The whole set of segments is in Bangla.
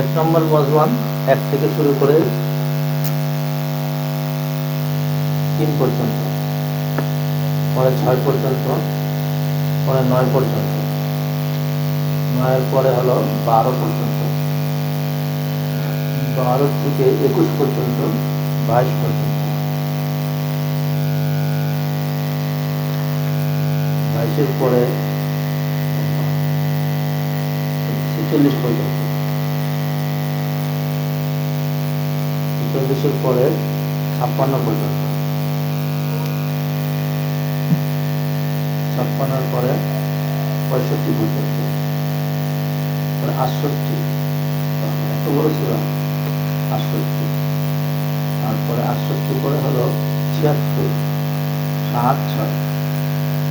এক নম্বর মজবান 1 থেকে শুরু করে 3 পর্যন্ত, পরে 6 পর্যন্ত, পরে 9 পর্যন্ত, 9-এর পরে হলো 12 পর্যন্ত, 12 থেকে 21 পর্যন্ত, 22 পর্যন্ত, 22-এর পরে 46 পর্যন্ত, 46-এর পরে 56 পর্যন্ত, 56-এর পরে 65 পর্যন্ত, পরে 68, এত বড় সূরা 68, তারপরে 68 পরে হলো 76, 7, 6,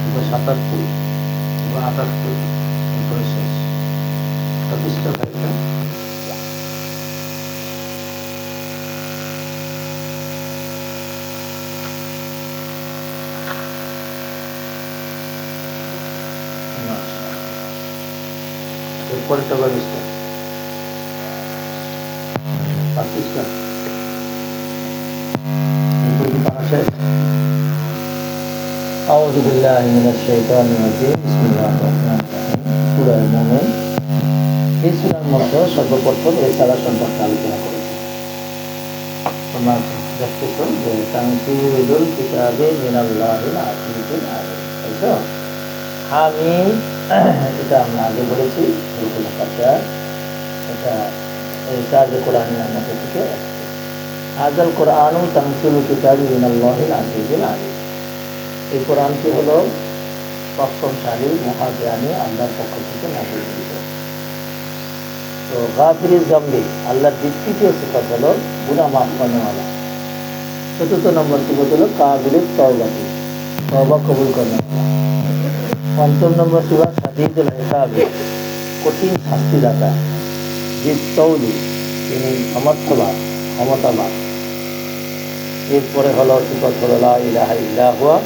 এরপরে 77, এরপরে 78, এরপরে শেষ। 26টা ভাইটা এরপরেটা 22টা, 25টা, এরপরে কি পারা শেষ? আউযু বিল্লাহি মিনাশ শাইতানির রাজিম। বিসমিল্লাহির রহমানির রহিম। সূরা মুমিন। এই সূরার মধ্যে সর্বপ্রথম রিসালা সম্পর্কে আলোচনা করেছে। তোমরা দেখতেছো যে তানজিলুল কিতাবি মিনাল্লাহিল আজিজিল আলিম, তাই তো? হামিম, এটা আমরা আগে বলেছি, এটা ইজাজে কোরআনের মধ্যে থেকে আসছে। হাযাল কোরআনু তানজিলুল কিতাবি মিনাল্লাহিল আজিজিল আলিম। এই কোরআনটি হলো প্রথমশালী মহাজ্ঞানী আল্লাহর পক্ষ থেকে নাযিলকৃত। তো গাফিরিজ জামবি, আল্লাহর তৃতীয় সিফাত হলো গুনাহ মাফ করানোওয়ালা। চতুর্থ নম্বর সিফাত হলো কাবিলিত তওবাতি, তওবা কবুল করানোওয়ালা। পঞ্চম নম্বর সিফাত শাদীদুল ইকাবি, কঠিন শাস্তিদাতা। জিত-তওলি, তিনি সমর্থবান, ক্ষমতাবান। এরপরে হলো সিফাত হলো লা ইলাহা ইল্লা হুয়া,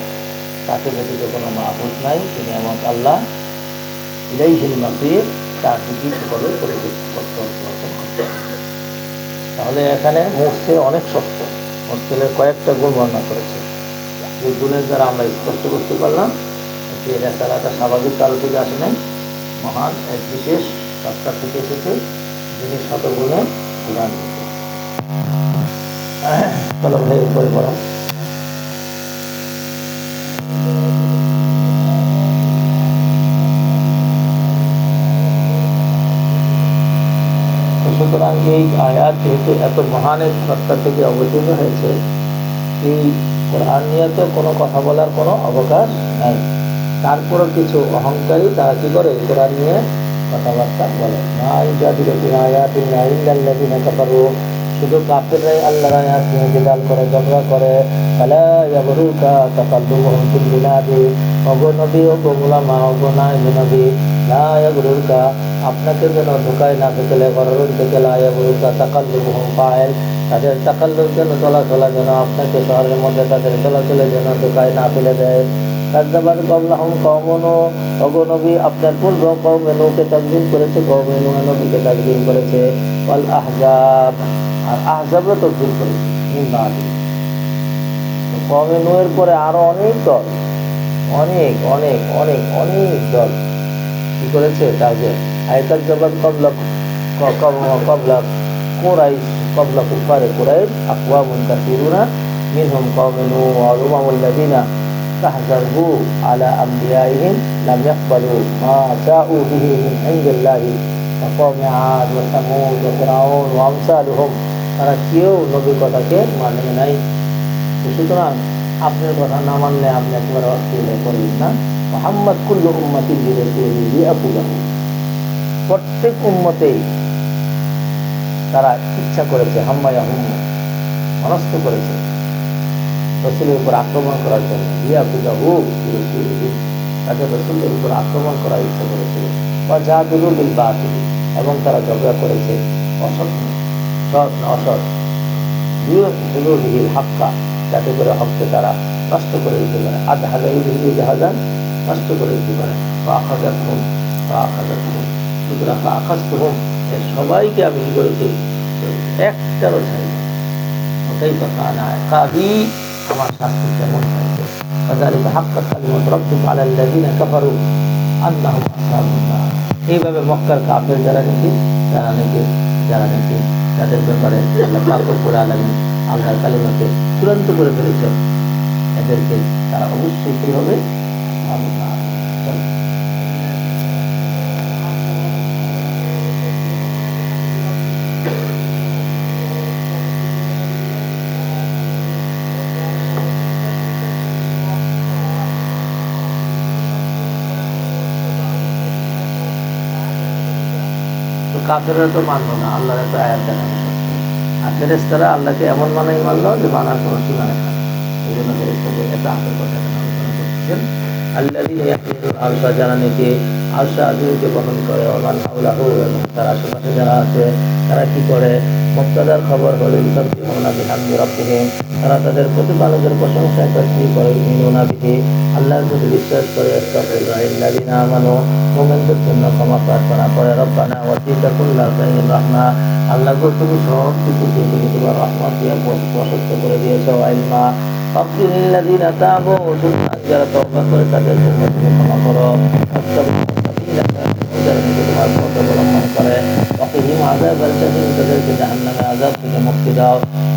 তাকে ব্যতীত কোনো মাবুদ নাই, তিনি আমার আল্লাহ। ইলাইহিল মাসির, তার দিকে সকলে প্রত্যাবর্তন করতে। তাহলে এখানে মুরসে অনেক শক্ত, মুরসেলের কয়েকটা গুণ বর্ণনা করেছে, যে গুণের দ্বারা আমরা স্পষ্ট করতে পারলাম যে রেসালাটা স্বাভাবিক কারো থেকে আসে নাই, মহান এক বিশেষ সত্তা থেকে এসেছে, যিনি শতগুণে গুণান্বিত। চলো ভাই উপরে পড়ো। সুতরাং এই আয়াত যেহেতু এত মহান এক সত্তা থেকে অবতীর্ণ হয়েছে, এই কোরআন নিয়ে তো কোনো কথা বলার কোনো অবকাশ নাই। তারপরও কিছু অহংকারী তারা কি করে, কোরআন নিয়ে কথাবার্তা বলে। শুধু কাফেররাই আল্লাহর আয়াত নিয়ে জিদাল করে, ঝগড়া করে। ফালা ইয়াগরুরকা তাকাল্লুবুহুম ফিল বিলাদি, ওগো নবী, ওগো উলামা, ওগো নায়েবে নবী, লা ইয়াগরুরকা, আপনাকে যেন ধোকায় না ফেলে, গরর থেকে লা ইয়াগরুরকা তাকাল্লুবুহুম ফাইল, তাদের তাকাল্লুব যেন চলাচলা যেন আপনাকে শহরের মধ্যে তাদের চলাচলে যেন ধোকায় না ফেলে দেয়। কাযযাবাত ক্বাবলাহুম কওমুন নূহ, ওগো নবী, আপনার পূর্ব কওমে নূহকে তাকযীব করেছে, কওমে নূহ নবীকে তাকযীব করেছে। ওয়াল আহজাব, আর আহজাবও তাকযীব করেছে। মিন বাদি, কওমে নূহের পরে আরো অনেক দল, অনেক অনেক অনেক অনেক দল কি করেছে, তাকে কাযযাবাত ক্বাবলা কুরাইশ, ক্বাবলা কুফারে কুরাইশ আকওয়ামুন কাসীরুনা মিনহুম কওমে নূহ ওয়া উলামাউল্লাযীনা استهزأوا على أنبيائهم لم يقبلوا ما جاءوا به من عند الله كقوم عاد وثمود وفرعون وأمثالهم, তারা কেউ নবীর কথাকে মানে নাই। সুতরাং আপনার কথা না মানলে আপনি একেবারে অস্থির হয়ে পড়বেন না। মুহাম্মদ কুল্লু উম্মতিন বিরাসূলিহি আকুলাহু, প্রত্যেক উম্মতেই তারা ইচ্ছা করেছে, হাম্মায়া হুম, মনস্থ করেছে রসুলের উপর আক্রমণ করার জন্য। ইয়াকুযাহু বিরাসূলিহি, তাকে রসুলের উপর আক্রমণ করার ইচ্ছা করেছিল। ওয়া জাদিলু বিল বাতিল, এবং তারা ঝগড়া করেছে অসৎ, সৎ অসৎ। লিইউযহিল হাক্কা, যাতে করে হককে তারা নষ্ট করে দিতে পারে। আযহাবা ইউযহিবু জাহাদান, নষ্ট করে দিতে পারে। ওয়া আখাযাতহুম, সুতরাং আখাযতুহুম, সবাইকে আমি কি করেছি, একটারও ছাড়ি না। ওটাই কথা না কাবি আমার শাস্তি কেমন হয়েছে, কাযালিকা হাক্কাত কালিমাতু রাব্বিকা আলাল লাযিনা কাফারু আন্নাহুম আসহাবুন নার। এইভাবে মক্কার কাফের যারা নাকি তাদের ব্যাপারে আল্লাহ পাক রব্বুল আলামিন আল্লাহর কালিমাকে চূড়ান্ত করে ফেলেছেন, এদেরকে তারা অবশ্যই কি হবে, আসহাবুন নার। কাফেররা তো মানলো না, আল্লাহর একটা আয়াত দেখানো, আর ফেরেশতারা আল্লাহকে এমন মানাই মানলো যে মানার কোনো সীমা রেখা। এই জন্য ফেরেশতাকে এত আখের কথা আলোচনা করতেছেন। আল্লাযীনা ইয়াহমিলুল আরশা, যারা নাকি আরশা আজিমকে বহন করে, ওমান হাওলাহু, এবং তার আশেপাশে যারা আছে তারা কি করে, মুক্তাদার খবর হলো ইউসাব্বিহুনা বিহামদি রাব্বিহিম, তারা তাদের প্রতিপালকের প্রশংসা তাসবিহ করে, ইউমিনুনা বিহি, আল্লাহর প্রতি বিশ্বাস করে, আস্তাগফিরুল্লাহ লিল্লাযীনা আমানু, মুমিনদের জন্য ক্ষমা প্রার্থনা করে, রব্বানা ওয়াসি'তা কুল্লা শাইইন রাহমা, আল্লাহ গো তুমি সব কিছুকে তুমি তোমার রহমত দিয়ে প্রশস্ত করে দিয়েছো, ইলমা ফাগফির লিল্লাযীনা তাবু, যারা তওবা করে তাদের জন্য তুমি ক্ষমা করো, যারা তোমার পথ অবলম্বন করে, ওয়াকিহিম আযাবাল জাহিম, তাদেরকে জাহান্নামের আযাব থেকে মুক্তি দাও,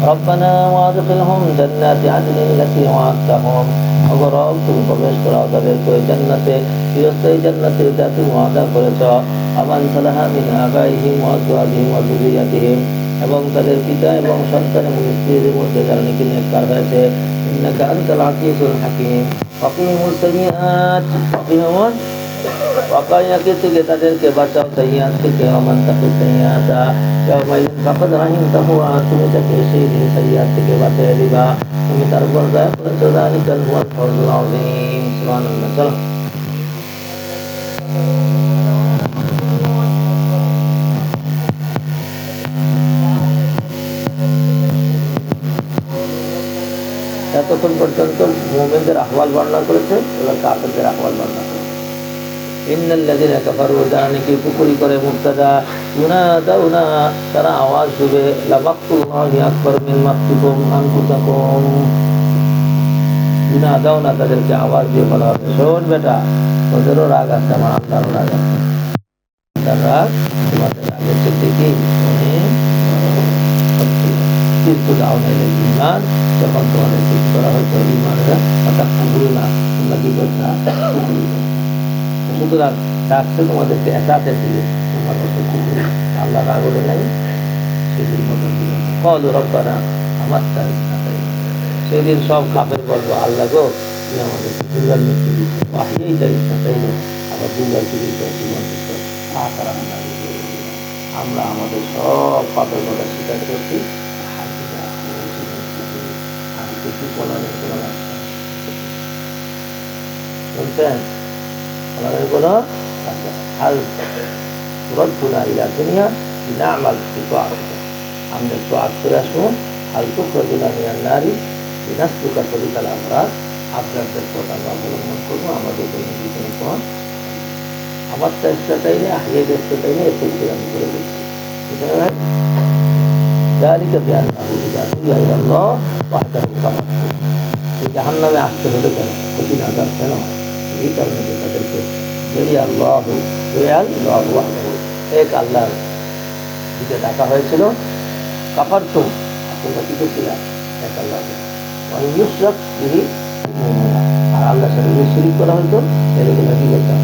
রব্বানা ওয়াদখিলহুম জান্নাতি আদনিন লাতী ওয়া'আদতাহুম, ওগো রব তুমি প্রবেশ করাও তাদেরকে ওই জান্নাতে, চিরস্থায়ী জান্নাতে যা তুমি ওয়াদা করেছ, আমান সালাহা মিন আবাইহিম ওয়া আজওয়াজিহিম ওয়া যুররিয়াতিহিম, এবং তাদের পিতা এবং সন্তান এবং স্ত্রীদের মধ্যে যারা নাকি নেককার হয়েছে, ইন্নাকা আনতাল আজিজুল হাকীম, ওয়াকিহিমুস সাইয়্যাত, ওয়াকাইয়াকে থেকে তাদেরকে বাঁচাও, সাইয়্যাত থেকে, ওমান তাকি সাইয়্যাতা ইয়াওমাইযিন ফাকাদ রাহিমতাহু, তুমি তাকে সেই দিন সাইয়্যাত থেকে বাঁচিয়ে দিবা, তুমি তার উপর দয়া করেছো, যালিকাল হুয়াল ফাওজুল আযীম। সুবহানাল্লাহ। চলো এতক্ষণ পর্যন্ত মুমিনদের আহওয়াল বর্ণনা করেছে, এবার কাফেরদের আহওয়াল বর্ণনা করেছে। ইন্নাল্লাযীনা কাফারু, যারা নাকি কুফরি করে, মুবতাদা, ইউনাদাউনা, তারা আওয়াজ দিবে, লামাকতুল্লাহি আকবার মিন মাকতিকুম আনফুসাকুম, ইউনাদাউনা, তাদেরকে আওয়াজ দিয়ে বলা হবে, শোন বেটা, তোদেরও রাগ আছে, আমার আল্লাহরও রাগ আছে, তার রাগ তোমাদের রাগের চেয়ে কি অনেক কিন্তু দাও নাই ইমান, যখন তোমাদের ঠিক করা হয়তো ইমানেরা হঠাৎ পুরো না, তোমরা কি করছো, সুতরাং ডাকছে তোমাদেরকে একাতে দিলে তোমার মতো কুকুর, আল্লাহ রাগলে নাই, সেদিন মতন দিল কল রব্বানা আমার তাই, সেদিন সব কাফের বলবো, আল্লাহ গো তুমি আমাদেরকে দুর্গার মৃত্যু দিচ্ছ, বাহিরেই যাইস না তাইলে আবার দুর্গার দিচ্ছ, জীবন দিচ্ছ, আমরা আমাদের সব পাপের কথা স্বীকার করছি, বলছেন কোনো হাল রদ্দুনা ইলা দুনিয়া না'মাল বিতাআতিকা, আমরা একটু আগ করে আসবো, হাল তুখরাজুনা মিনান নারি লিনাসলুকা তরিকাল আমরার, আপনাদের পথ আমরা অবলম্বন করবো, আমাদের জন্য জীবনের পথ, আমার চেষ্টাটাই নেই, আহিয়ে চেষ্টাটাই নেই, এতে আমি করে দিচ্ছি। বুঝলেন ভাই? যালিকা বিআন্নাহু ইযা দু'ইয়া ইলাল্লাহ ওয়াহদাহু কাফারতু, এই জাহান্নামে আসতে হলে কেন, কঠিন আযাব কেন, এই কারণে তাদেরকে এক আল্লাহর দিকে ডাকা হয়েছিল, কাফারতুম, তোমরা কি করছিলাম, এক আল্লাহ, আর আল্লাহর সাথে যদি শিরিক করা হতো তাহলে তোমরা কি করতাম,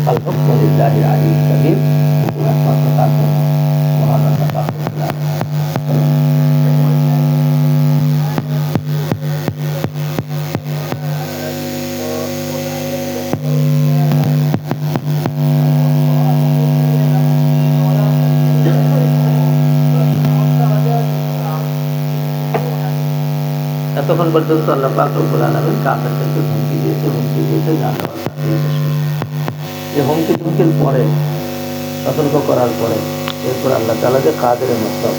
কাল হুকমু লিল্লাহিল আলিয়্যিল কাবীর, একমাত্র তার জন্য মহান আল্লাহ পাক রব্বুল আলামিন। তখন পর্যন্ত আল্লাহ পাক রব্বুল আলামিন কাফেরদেরকে হুমকি দিয়েছে জাহান্নামে দিয়েছে। এই হুমকি টুমকির পরে, সতর্ক করার পরে, এরপর আল্লাহ তাআলা যে কাদের মতলব,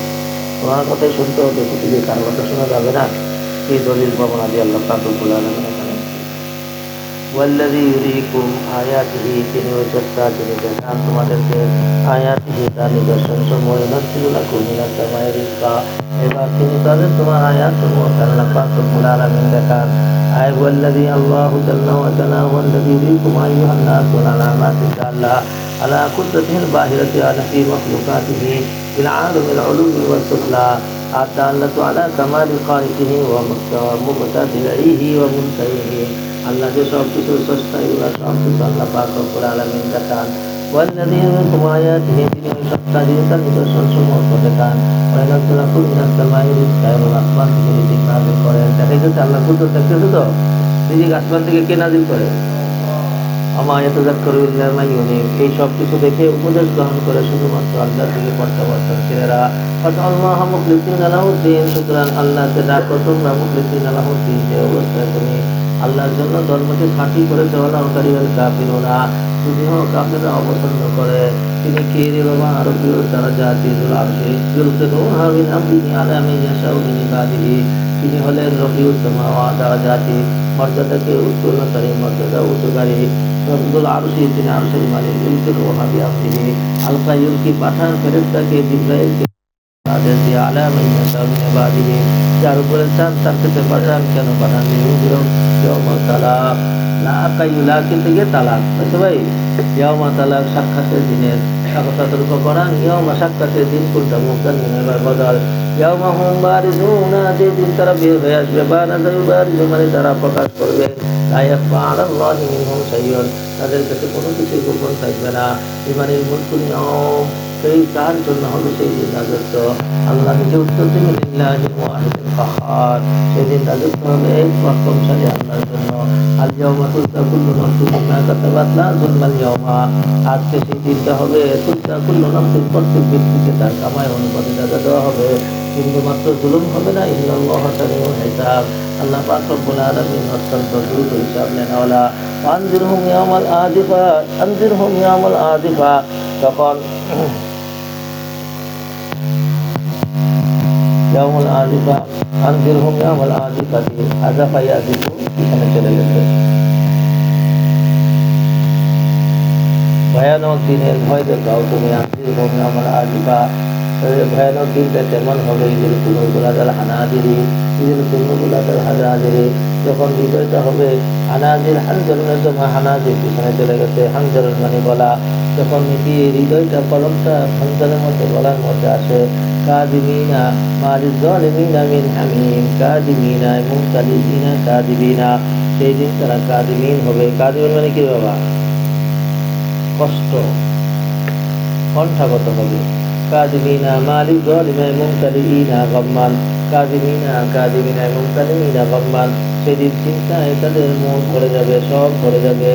ওনার কথাই শুনতে হবে, পৃথিবীর কারো কথা শোনা যাবে না, এই দলিল প্রমাণাদি আল্লাহ পাক রব্বুল আলামিন এখানে ওয়াল্লাযী ইউরীকুম আয়াতিহি, তিনি ওই সত্তা যিনি দেখান তোমাদেরকে আয়াতিহি তার নিদর্শন সমূহ, ইউনাজ্জিলু লাকুম মিনাস সামাই রিজকা, এবার তিনি তাদের তোমার আয়াত সমূহ আল্লাহ পাক রব্বুল আলামিন দেখান। আয় ওয়াল্লাযী আল্লাহু জাল্লা ওয়া আলা ওয়াল্লাযী ইউরীকুম আইয়ুহান নাসু আলামাতিন দাল্লা আলা কুদরতিহিল বাহিরাতি আলা ফি মাখলুকাতিহি ফিল আলামিল উলুমি ওয়াস সুফলা আদাল্লাতু আলা কামালি খালিকিহি ওয়া মুবতাদিইহি ওয়া মুনতাহিহি। আল্লাহ যে সব কিছু স্রষ্টা, এগুলো সব কিছু আল্লাহ পাক রব্বুল আলামিন দেখান। ওয়াল্লাযী ইউরীকুম আয়াতিহি, তিনি ওই সত্তা দিয়ে তার নিদর্শন সমূহ দেখান। ওয়া ইয়ানজিলু লাকুম মিনাস সামাই রিজকা, এবং আসমান থেকে রিজিক নাযিল করেন। দেখা গেছে আল্লাহ কুদরত দেখতেছো তো, রিজিক আসমান থেকে কে নাযিল করে? আমা ইয়াতাযাক্কারু ইল্লা মান ইউনীব, এই সব কিছু দেখে উপদেশ গ্রহণ করে শুধুমাত্র আল্লাহ থেকে প্রত্যাবর্তনশীলেরা। ফাতাল্লাহু মুখলিসিনা লাহুদ্দীন, সুতরাং আল্লাহকে ডাকো তোমরা মুখলিসিনা লাহুদ্দীন, যে অবস্থায় তুমি আল্লাহর জন্য ধর্মকে খাঁটি করেছে। ওয়ালাউকারি আল কাফিরুনা, যদিও কাফেররা অপছন্দ করে। তিনি কে রে বাবা? আরবীয় তারা জাতির আরশে ইউলকিনুহা মিন আমরিহি আলা মান ইয়াশাউ মিন ইবাদিহি, তিনি হলেন রফিউস সামাওয়াত, তারা জাতি মর্যাদাকে উত্তোলনকারী, মর্যাদা উচ্চকারী। রব্বুল আরশি, তিনি আরশের মালিক। ইউলকিনুহা বিআমরিহি, আলকা ইউলকি, পাঠান ফেরেশতাকে জিবরাইলকে আদেশ দিয়ে আলা মান ইয়াশাউ মিন ইবাদিহি, যার উপরে চান তার কাছে পাঠান। কেন পাঠান? ইয়াউমুত তালাক, লা কাইয়ুলা থেকে তালাক আছে ভাই, ইয়াউমা তালাক সাক্ষাতের দিনের সাক্ষাতের উপর পড়ান। ইয়াউমা সাক্ষাতের দিন, কোনটা মুক্তার নিমের বদল। ইয়াউমা হুম বারিজুনা, যে দিন তারা বের হয়ে আসবে। বারাজু বারিজু, মানে তারা প্রকাশ করবে। লা ইয়াখফা আলাল্লাহি মিনহুম শাইউন, তাদের কাছে কোনো কিছু গোপন থাকবে না। লিমানিল মুলকুল ইয়াউম, সেই তার জন্য হবে সেই দিন রাজত্ব। আল্লাহ থেকে উত্তর দিবেন লিল্লাহিল ওয়াহিদিল কাহ্হার, সেদিন রাজত্ব হবে এক পরাক্রমশালী আল্লাহর জন্য। আল ইয়াউমা তুজজা কুল্লু নাফসিন বিমা কাসাবাত লা যুলমাল ইয়াউমা, আজকে সেই দিনটা হবে তুজজা কুল্লু নাফসিন, প্রত্যেক ব্যক্তিকে তার কামাই অনুপাতে সাজা দেওয়া হবে, কিন্তু মাত্র জুলুম হবে না। ইন্নাল্লাহা সারিউল হিসাব, আল্লাহ পাক রব্বুল আলামিন অত্যন্ত দ্রুত হিসাব নেন ওয়ালা। আনজিরহুম ইয়াউমাল আযিফা, আনজিরহুম ইয়াউমাল আযিফা, তখন ইয়াউমুল আযিফা, আনজিরহুম ইয়াউমাল আযিফাতি, আযাফা ইয়াযিফু এখানে চলে গেছে। ভয়ানক দিনের ভয় দেখাও তুমি। আনজিরহুম ইয়াউমাল আযিফা, ভয়ানক দিনটা কেমন হবে? ঈদুল কুলুবুল হানাজিরি, ঈদুল কুলুবুল হানাজিরি, যখন হৃদয়টা হবে হানাজির, হানজারের জমা হানাজির পিছনে চলে গেছে। হানজারের মানে গলা, যখন নাকি হৃদয়টা কলমটা হানজারের মধ্যে গলার মধ্যে আসে। কাদিমিনা মালিজ জালিমিনা মিন হামিম, কাদিমিনা মুনকালিবিনা কাদিবিনা, সেই দিন তারা কাদিমিন হবে। কাদিমিন মানে কি বাবা? কষ্ট, কণ্ঠাগত হবে। কাদিমিনা মালিজ জালিমিনা মুনকালিবিনা গাম্মান, কাদিমিনা কাদিমিনা মুনকালিবিনা গাম্মান, সেদিন চিন্তায় তাদের মন ভরে যাবে, সব ভরে যাবে।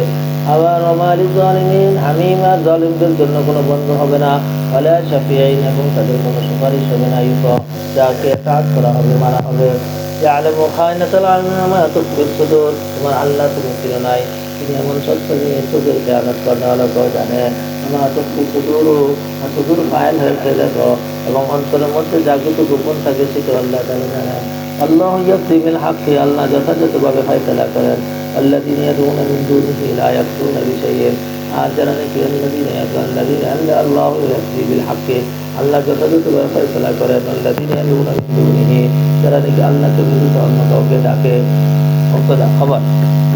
আবার ওমালিজ জালিমিন হামিম, আর জালিমদের জন্য কোনো বন্ধ হবে না। ওয়ালা শাফিঈন, এবং তাদের কোনো সুপারিশ হবে না। ইউতা, যাকে তাআত করা হবে, মানা হবে। ইয়ালামু খায়নাতাল আ'ইউন ওয়া মা তুখফি সুদূর, তোমার আল্লাহ তুমি চিনো নাই, তিনি এমন সত্য নিয়ে চোখের খেয়ানত কর্ণালকেও জানেন। মা তুখফি সুদূর, আর সুদূর ফাইল হয়েছে দেখো, এবং অন্তরের মধ্যে যা কিছু গোপন থাকে সেটা আল্লাহ তাআলা জানেন। আল্লাহু ইয়াকদি বিল হাক্কি, আল্লাহ যথাযথভাবে ফায়সালা করেন। আল্লাযীনা ইয়াদউনা মিন দুনিহি লা ইয়াকতুনা বিশাইইন, আর যারা নাকি আল্লাহু ইয়াকদি বিল হাক্কি, আল্লাহ যথাযথভাবে ফায়সালা করেন। আল্লাযীনা ইয়াদউনা মিন দুনিহি, যারা নাকি আল্লাহকে ব্যতীত অন্য কাউকে ডাকে। খবর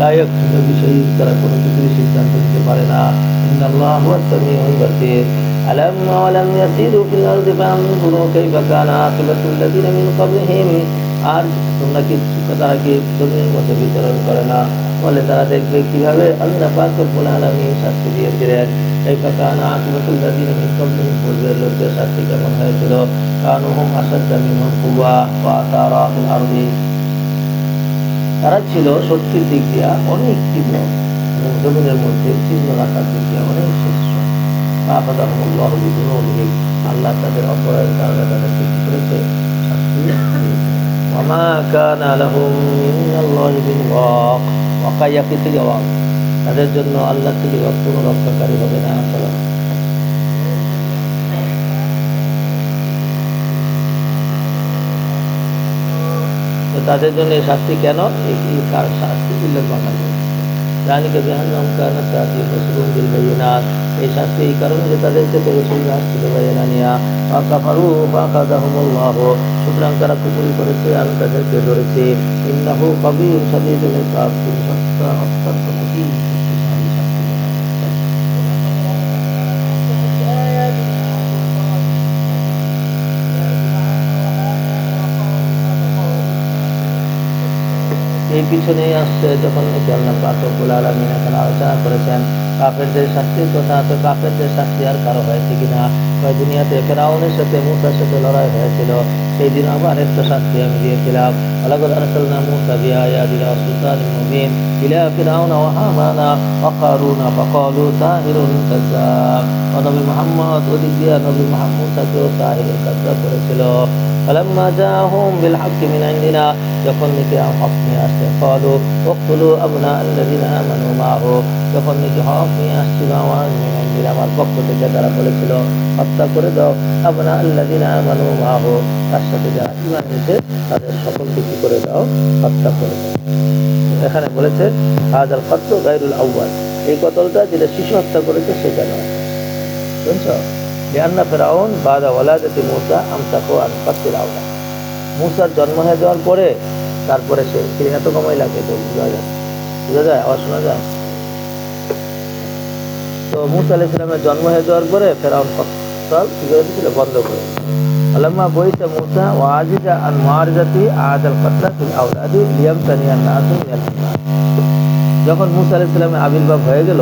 লা ইয়াকতুনা বিশাইইন, তারা কোনো কিছুই সিদ্ধান্ত নিতে পারে না। ইন্নাল্লাহা হুয়াস সামিউল বাসীর। আলাম ওয়ালাম ইয়াসিরু ফিল আরদি ফায়ানজুরু কাইফা কানা আকিবাতুল লাযীনা মিন ক্বাবলিহিম, আর তোমরা কি তারা কি জমির মধ্যে বিচরণ করে না, বলে তারা দেখবে কিভাবে আল্লাহ পাক রব্বুল আলামিন শাস্তি দিয়েছিলেন। কাইফা কানা আকিবাতুল লাযীনা মিন ক্বাবলিহিম, পূর্বের লোকদের শাস্তি কেমন হয়েছিল। কানু হুম আশাদ্দা মিনহুম কুওয়া ওয়া আতারা ফিল আরদি, তারা ছিল শক্তির দিক দিয়া অনেক তীব্র, এবং জমিনের মধ্যে চিহ্ন রাখার দিক দিয়া অনেক শ্রেষ্ঠ। আল্লাহ তাদের অপরাধের কারণে তাদেরকে কি করেছে? শাস্তি দিয়েছে। ওয়ামা কানা লাহুম মিনাল্লাহি মিন ওয়াক, ওয়াকাইয়াকি থেকে ওয়াক, তাদের জন্য আল্লাহ থেকে কোনো রক্ষাকারী হবে না। তাদের জন্য এই শাস্তি কেন? এই শাস্তি উল্লেখ করা যালিকা বিআন্নাহুম কানাত তা'তিহিম রুসুলুহুম বিল বায়িনাত, এই শাস্তি এই কারণে যে তাদের কাছে রাসূলরা আসছিল বায়ানা নিয়া। ওয়া কাফারু ফাআখাযাহুমুল্লাহু, সুতরাং তারা কুফরি করেছে, আমি তাদেরকে ধরেছি। ইন্নাহু কাবিয়্যুন শাদীদুল ইকাব, তিনি অত্যন্ত কঠিন শক্তিশালী শাস্তি প্রদান। এই পিছনেই আসছে যখন নাকি আল্লাহ পাক রব্বুল আলামিন এখানে আলোচনা করেছেন কাফেরদের শাস্তির কথা। তো কাফেরদের শাস্তি আর কারো হয়েছে কিনা? কয় দুনিয়াতে ফেরাউনের সাথে মূসার সাথে লড়াই হয়েছিল, সেই দিন আবার একটা শাস্তি আমি দিয়েছিলাম। ওয়ালাকাদ আরসালনা মূসা বিআয়াতিনা ওয়া সুলতানিন মুবিন ইলা ফিরআউনা ওয়া হামানা ওয়া কারুনা ফাকালু সাহিরুন কাযযাব। ও নবী মুহাম্মদ, ওদিক দিয়ে নবী মুহাম্মদ মুসাকেও সাহিরুন কাযযাব করেছিল। ফালাম্মা জাআহুম বিল হাক্কি মিন ইনদিনা, যখন নাকি হক নিয়ে আসছে, ক্বালু উকতুলু আবনা আল্লাযিনা আমানু মাহু, যখন নাকি হক নিয়ে আসছিল আমার পক্ষ থেকে, তারা বলেছিল হত্যা করে দাও আবনা আল্লাযিনা আমানু মাহু, তার সাথে যারা ঈমান এনেছে তাদের সকলকে কি করে দাও, হত্যা করে দাও। এখানে বলেছে হাযাল কতলু গায়রুল আউয়াল, এই কতলটা যেটা শিশু হত্যা করেছে সেটা নয়। শুনছো? লিআন্না ফিরআউন বাদা ওয়ালাদাতি মূসা আমসাকু আন কতলিল আওলাদ, মূসার জন্ম হয়ে যাওয়ার পরে তারপরে সে এত সময় লাগে তো বোঝা যায়, আওয়াজ শোনা যায়। তো মূসা আলাইহিস সালামের জন্ম হয়ে যাওয়ার পরে ফিরআউন কতল কি করে দিয়েছিল, বন্ধ করে। আলাম্মা বইসা মূসা ওয়া আজিজা আন মুআরিজাতি আদাল কতলা ফিল আওলাদি লিয়ামতানিয়ান নাসু মিনাল ঈমান, যখন মূসা আলাইহিস সালামের আবির্ভাব হয়ে গেল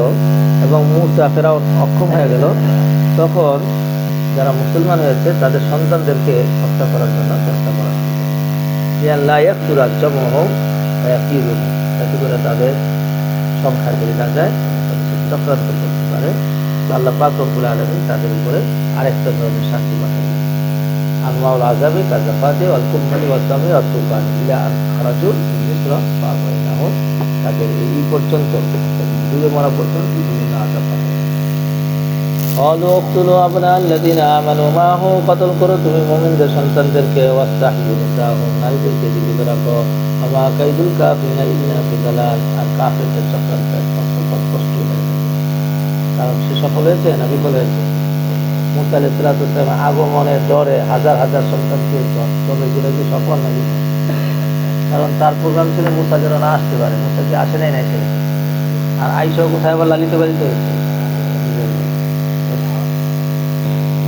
এবং মূসা ফিরআউন অক্ষম হয়ে গেল, তখন যারা মুসলমান হয়েছে তাদের সন্তানদেরকে হত্যা করার জন্য চেষ্টা করা, যাতে করে তাদের সংখ্যা বেড়ে না যায়, চক্রান্ত করতে পারে। আল্লাহ পাক রব্বুল আলামিন তাদের উপরে আরেকটা ধরনের শাস্তি পাঠাবেন, আনওয়াউল আযাবি কাযাফাতি ওয়াল কুম্মালি ওয়াস সামি ওয়াত তুফানি ইলা আন খারাজু মিন মিসরা ফাআবাইনাহুম, তাদের এই পর্যন্ত ডুবে মরা পর্যন্ত বিভিন্ন আযাব পাঠাবেন। ক্বালু উকতুলু আবনা আল্লাযিনা আমানু মাহু, কতল করো তুমি মুমিনদের সন্তানদেরকে, ওয়াস্তাহয়ু নিসাআহুম, নারীদেরকে জীবিত রাখো। ওয়া কাইদুল কাফিরিনা ইল্লা ফি দালাল, আর কাফিরদের চক্রান্ত কষ্ট হয়ে গেছে, কারণ সে সফল হয়েছে না বিফল হয়েছে। মূসা আলাইহিস সালাম আগমনের ডরে হাজার হাজার সন্তানকে জবে করে কি সফল নাকি? কারণ তার প্রোগ্রাম ছিল মূসা যেন না আসতে পারে, মূসা কি আসে নাই ছিল, আর আইসাও কোথায় আবার লালিত পালিত হয়েছে।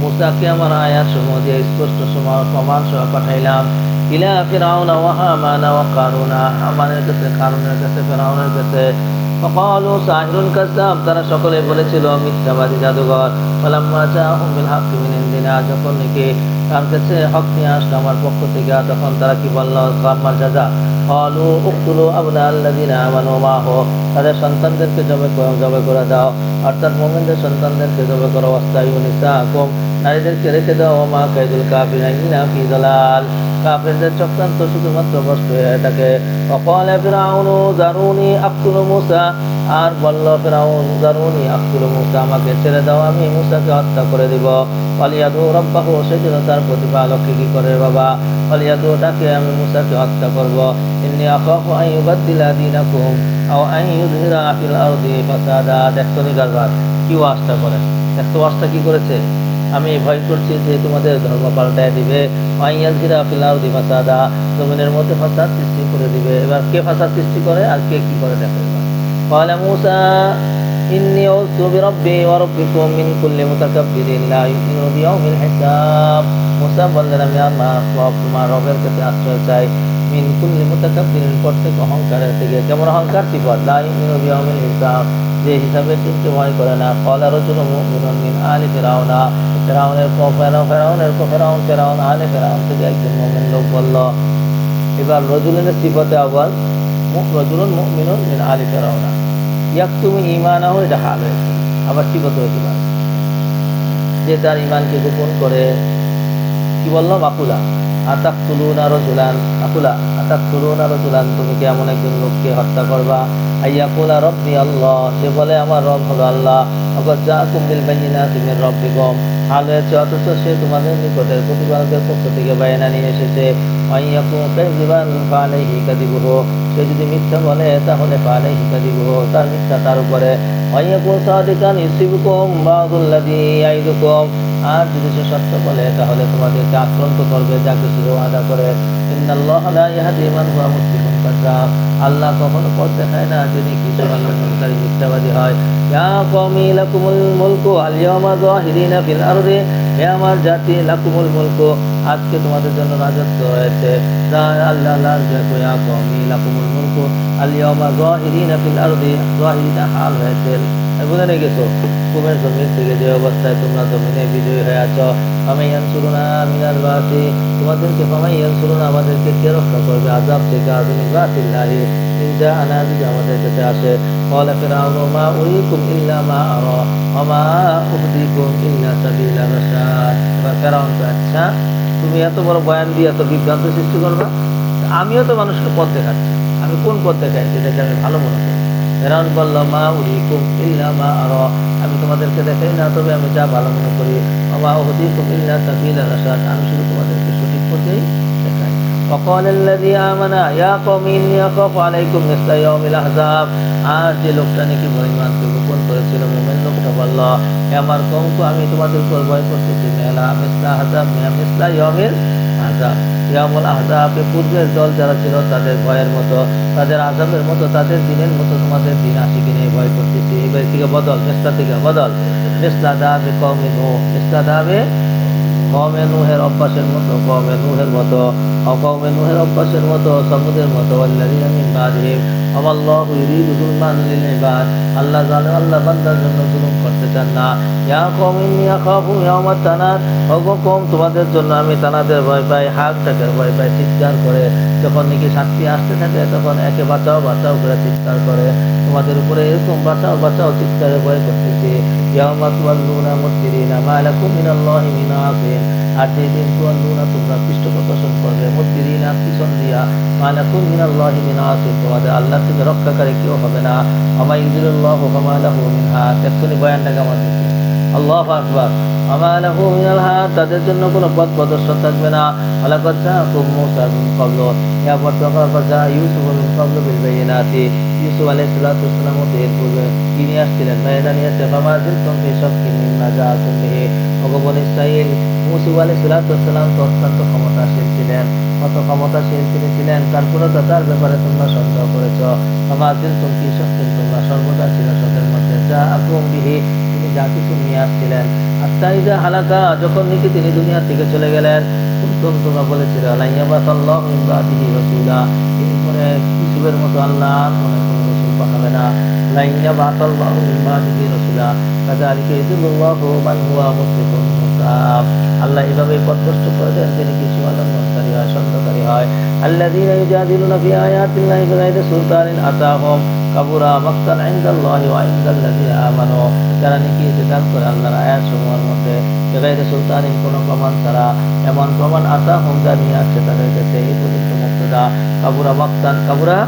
মূসাকে আমার আয়াত সমূহ দিয়ে স্পষ্ট প্রমাণ সহ পাঠাইলাম ইলা ফিরআউনা ওয়া হামানা ওয়া কারুনা, হামানের কাছে, কারুনের কাছে, ফিরআউনের কাছে। ফাকালু সাহিরুন কাযযাব, তারা সকলে বলেছিল মিথ্যাবাদী জাদুঘর। ফালাম্মা জাআহুম বিল হাক্কি মিন ইনদিনা, যখন নাকি তার কাছে হক নিয়ে আসলো আমার পক্ষ থেকে, তখন তারা কি বলল, কাম্মার জাযা ক্বালু উকতুলু আবনা আল্লাযিনা আমানু মাহু, তাদের সন্তানদেরকে জবে করে দাও, অর্থাৎ মুমিনদের সন্তানদেরকে জবে করো। ওয়াস্তাহয়ু নিসাআকুম, নারীদেরকে রেখে দাও। ওয়া মা কাইদুল কাফিরিনা ইল্লা ফি দালাল, কাফেরদের চক্রান্ত শুধুমাত্র কষ্ট হয়ে থাকে। ওয়াকালা ফিরআউনু যারুনি আকতুলু মূসা, আর বলল ফিরআউন যারুনি আকতুলু মূসা, আমাকে ছেড়ে দাও, আমি মূসাকে হত্যা করে দিব। ওয়ালিয়াদু রাব্বাহু, সেজন্য তার প্রতিপালককে কি করে বাবা, ওয়ালিয়াদু, ডাকে আমি মূসাকে হত্যা করব। ইন্নী আখাফু আন ইউবাদদিলা দীনাকুম আও আন ইউযহিরা ফিল আরদি ফাসাদা। দেখতো নিগারবার কি ওয়াজটা করে, দেখতো ওয়াজটা কি করেছে, আমি ভয় করছি যে তোমাদের ধর্ম পাল্টায় দিবে, ওয়াইয়াযহিরা ফিল আরদি ফাসাদা, জমিনের মধ্যে ফাসাদ সৃষ্টি করে দিবে। এবার কে ফাসাদ সৃষ্টি করে আর কে কি করে দেখো। ক্বালা মূসা ইন্নী উযতু বিরাব্বি ওয়া রাব্বিকুম মিন কুল্লি মুতাকাব্বিরিন লা ইউমিনু বিয়াউমিল হিসাব। মূসা বললেন আমি আমার তোমার রবের কাছে আশ্রয় চাই, মিন কুল্লি মুতাকাব্বিরিন, প্রত্যেক অহংকারের থেকে। কেমন অহংকার? সিফাত লা ইউমিনু বিয়াউমিল হিসাব, যে হিসাবের দিনকে ভয় করে না। ক্বালা রাজুলুন মুমিনুন মিন আলি ফিরআউনা, ফেরাউন আলে ফেরাউন থেকে একজন মুমিন লোক বলল। এবার রজুলের সিফাতে আবার রজুলুন মুমিনুন মিন আলি ফিরআউনা ইয়াকতুমু ঈমানাহু, এটা হাল হয়েছে, আবার সিফাত হয়েছে যে তার ঈমানকে গোপন করে। কি বলল? আকুলা আতাকতুলুনা রাজুলান, আকুলা আতাকতুলুনা রাজুলান, তুমি কি এমন একজন লোককে হত্যা করবা? আইয়াকুলা রাব্বি আল্লাহ, যে বলে আমার রব হলো আল্লাহ। ওয়াকাদ জাআকুম বিল বায়িনাতি মির রাব্বিকুম, হাল হয়েছে অথচ সে তোমাদের নিকটের প্রতিপালকের পক্ষ থেকে বায়না নিয়ে এসেছে। ওয়াইয়াকুম কাযিবান ফাআলাইহি কাযিবুহু, সে কেউ যদি মিথ্যা বলে তাহলে পালে হিকাদিব, তার মিথ্যা তার উপরে। ওয়াইয়াকুন সাদিকান ইউসিবুকুম বাদুল্লাযী ইয়াইদুকুম, আর যদি সে সত্য বলে তাহলে তোমাদেরকে আক্রান্ত করবে যা কিছু ওয়াদা করে। ইন্নাল্লাহা লা ইয়াহদি মান হুয়া মুসলিমুন কাযযাব, আল্লাহ কখনো পথ দেখায় না যিনি কিছু আল্লাহকারী মিথ্যাবাদী হয়। ইয়া কওমি লাকুমুল মুলকু আল ইয়াওমা যাহিরিনা ফিল আরদি, হে আমার জাতি, লাকুমুল মুলকু, আজকে তোমাদের জন্য রাজত্ব হয়েছে। আল্লাহ ইয়া কওমি লাকুমুল মুলকু আল ইয়াওমা যাহিরিনা ফিল আরদি, যাহিরিনা হাল হয়েছে, বুঝে নিয়ে গেছো কুমের জমিন থেকে যে অবস্থায় তোমরা জমিনে বিজয়ী হয়ে আছো। ফামাইয়ান সুরুনা মিনাল বাসি, তোমাদেরকে ফামাইয়ান সুরুনা, আমাদেরকে কে রক্ষা করবে আযাব থেকে, আযমিন বাতিল্লাহি ইনজা আনা, যদি আমাদের কাছে আসে। ক্বালা ফিরআউনু মা উরিকুম ইল্লা মা আরা ওয়া মা উহদিকুম ইল্লা সাবিলা রাশাদ। ফিরআউন, আচ্ছা তুমি এত বড় বয়ান দিয়ে এত বিভ্রান্ত সৃষ্টি করবা, আমিও তো মানুষকে পথ দেখাচ্ছি, আমি কোন পথ দেখাই যেটাকে আমি ভালো মনে করি। ফিরআউন বলল মা উরিকুম ইল্লা মা আরা, আমি তোমাদেরকে দেখাই না তবে আমি যা ভালো মনে করি। ওয়া মা উহদিকুম ইল্লা সাবিলা রাশাদ, আমি শুধু তোমাদেরকে সঠিক পথেই দেখাই। وقال الذي آمن يا قوم إني أخاف عليكم مثل يوم الأحزاب, আর যে লোকটা নাকি ইমানকে গোপন করেছিল মুমিন লোকটা বলল, হে আমার কওমকে, আমি তোমাদের উপর ভয় করতেছি মেলা মিসলা আহজাব, মিসলা ইয়াউমিল আহজাব, ইয়াউমুল আহজাব, পূর্বের দল যারা ছিল তাদের ভয়ের মতো, তাদের আযাবের মতো, তাদের দিনের মতো তোমাদের দিন আসে কিনে ভয় করতেছি। এবার থেকে বদল, মিসলা থেকে বদল, মিসলা দাবে কওমে নূহ, মিসলা দাবে কওমে নূহের অভ্যাসের মতো, কওমে নূহের মতো, কওমে নূহের অভ্যাসের মতো, সমুদ্রের মতো। আল্লাযীনা মিন বাদিহিম ওয়াল্লাহু ইউরিদু যুলমান লিল ইবাদ, আল্লাহ জানে আল্লাহ বান্দার জন্য জুলুম করতে চান না। ইয়া কওমি ইন্নী আখাফু ইয়াওমাত তানাদ, ওগো কওম, তোমাদের জন্য আমি তানাদের ভয় পাই, হাগটাকে ভয় পাই। চিৎকার করে যখন নাকি শাস্তি আসতে থাকে তখন একে বাঁচাও বাঁচাও করে চিৎকার করে, তোমাদের উপরে এরকম বাঁচাও বাঁচাও চিৎকারে ভয় করতেছি। ইয়াওমা তুওয়াল্লুনা মুদবিরিনা মা লাকুম মিনাল্লাহি মিন আসিম, আর যেদিন তুওয়াল্লুনা তোমরা পৃষ্ঠপ্রদর্শন করবে, মুদবিরিনা পিছন দিয়া, মা লাকুম মিনাল্লাহি মিন আসিম, তোমাদের আল্লাহ থেকে রক্ষাকারী কেউ হবে না। ওয়া মা ইউযিলিল্লাহু ফামা লাহু মিন হাদ, এক্ষুনি বয়ানটা কেমন দিচ্ছে, আল্লাহু আকবার। ওয়া লাহু মিনাল হাদ, তাদের জন্য কোনো পথ প্রদর্শন থাকবে না। ওয়ালাকাদ জাআকুম মূসা মিন ক্বাবলু, এরপর ওয়ালাকাদ জাআ ইউসুফ মিন ক্বাবলু বিল বায়িনাতি, ইউসুফ আলাইহিস সালাতু ওয়াস সালাম এর পূর্বে তিনি আসছিলেন বায়না নিয়ে, ফামা জিলতুম ফি শাক্কিন মিম্মা জাআকুম বিহি, ওগো বনী ইসরাঈল, মুসা আলাইহিস সালাতু ওয়াস সালাম তো অত্যন্ত ক্ষমতাশীল ছিলেন, কত ক্ষমতাশীল তিনি ছিলেন, তারপরে তো তার ব্যাপারে তোমরা সন্দেহ করেছ। ফামা জিলতুম ফি শাক্কিন, তোমরা সর্বদা ছিল শকের মধ্যে, জাআকুম বিহি, তিনি যা কিছু নিয়ে আসছিলেন। হাত্তা ইযা হালাকা, যখন নাকি তিনি দুনিয়া থেকে চলে গেলেন, তোমরা বলেছিল লা ইয়াবাতাল্লাহু মিন বাদিহি রাসূলা, এরপরে ইউসুফের মতো আল্লাহ মনে কোনো রাসূল পাঠাবে না। লা ইয়াবাতাল্লাহু মিন বাদিহি রাসূলা কাযালিকা ইয়াদুল্লাহু মান হুয়া মুসলিমুন মুসাব, আল্লাহ এভাবে পথভ্রষ্ট করে দেন যিনি কিছু আলম্বনকারী হয়, সন্দেহকারী হয়। আল্লাযীনা ইউজাদিলুনা ফি আয়াতিল্লাহি বিগাইরি সুলতানিন আতাহুম কাবুরা মাকতান ইনদাল্লাহি ওয়া ইনদাল্লাযীনা আমানু, যারা নাকি ইজতিহাদ করে আল্লাহর আয়াতসমূহের মধ্যে বিগাইরি সুলতানিন, কোনো প্রমাণ ছাড়া, এমন প্রমাণ আতাহুম যা নিয়ে আসছে তাদের কাছে। এই পর্যন্ত মুক্তদা কাবুরা মাকতান, কাবুরা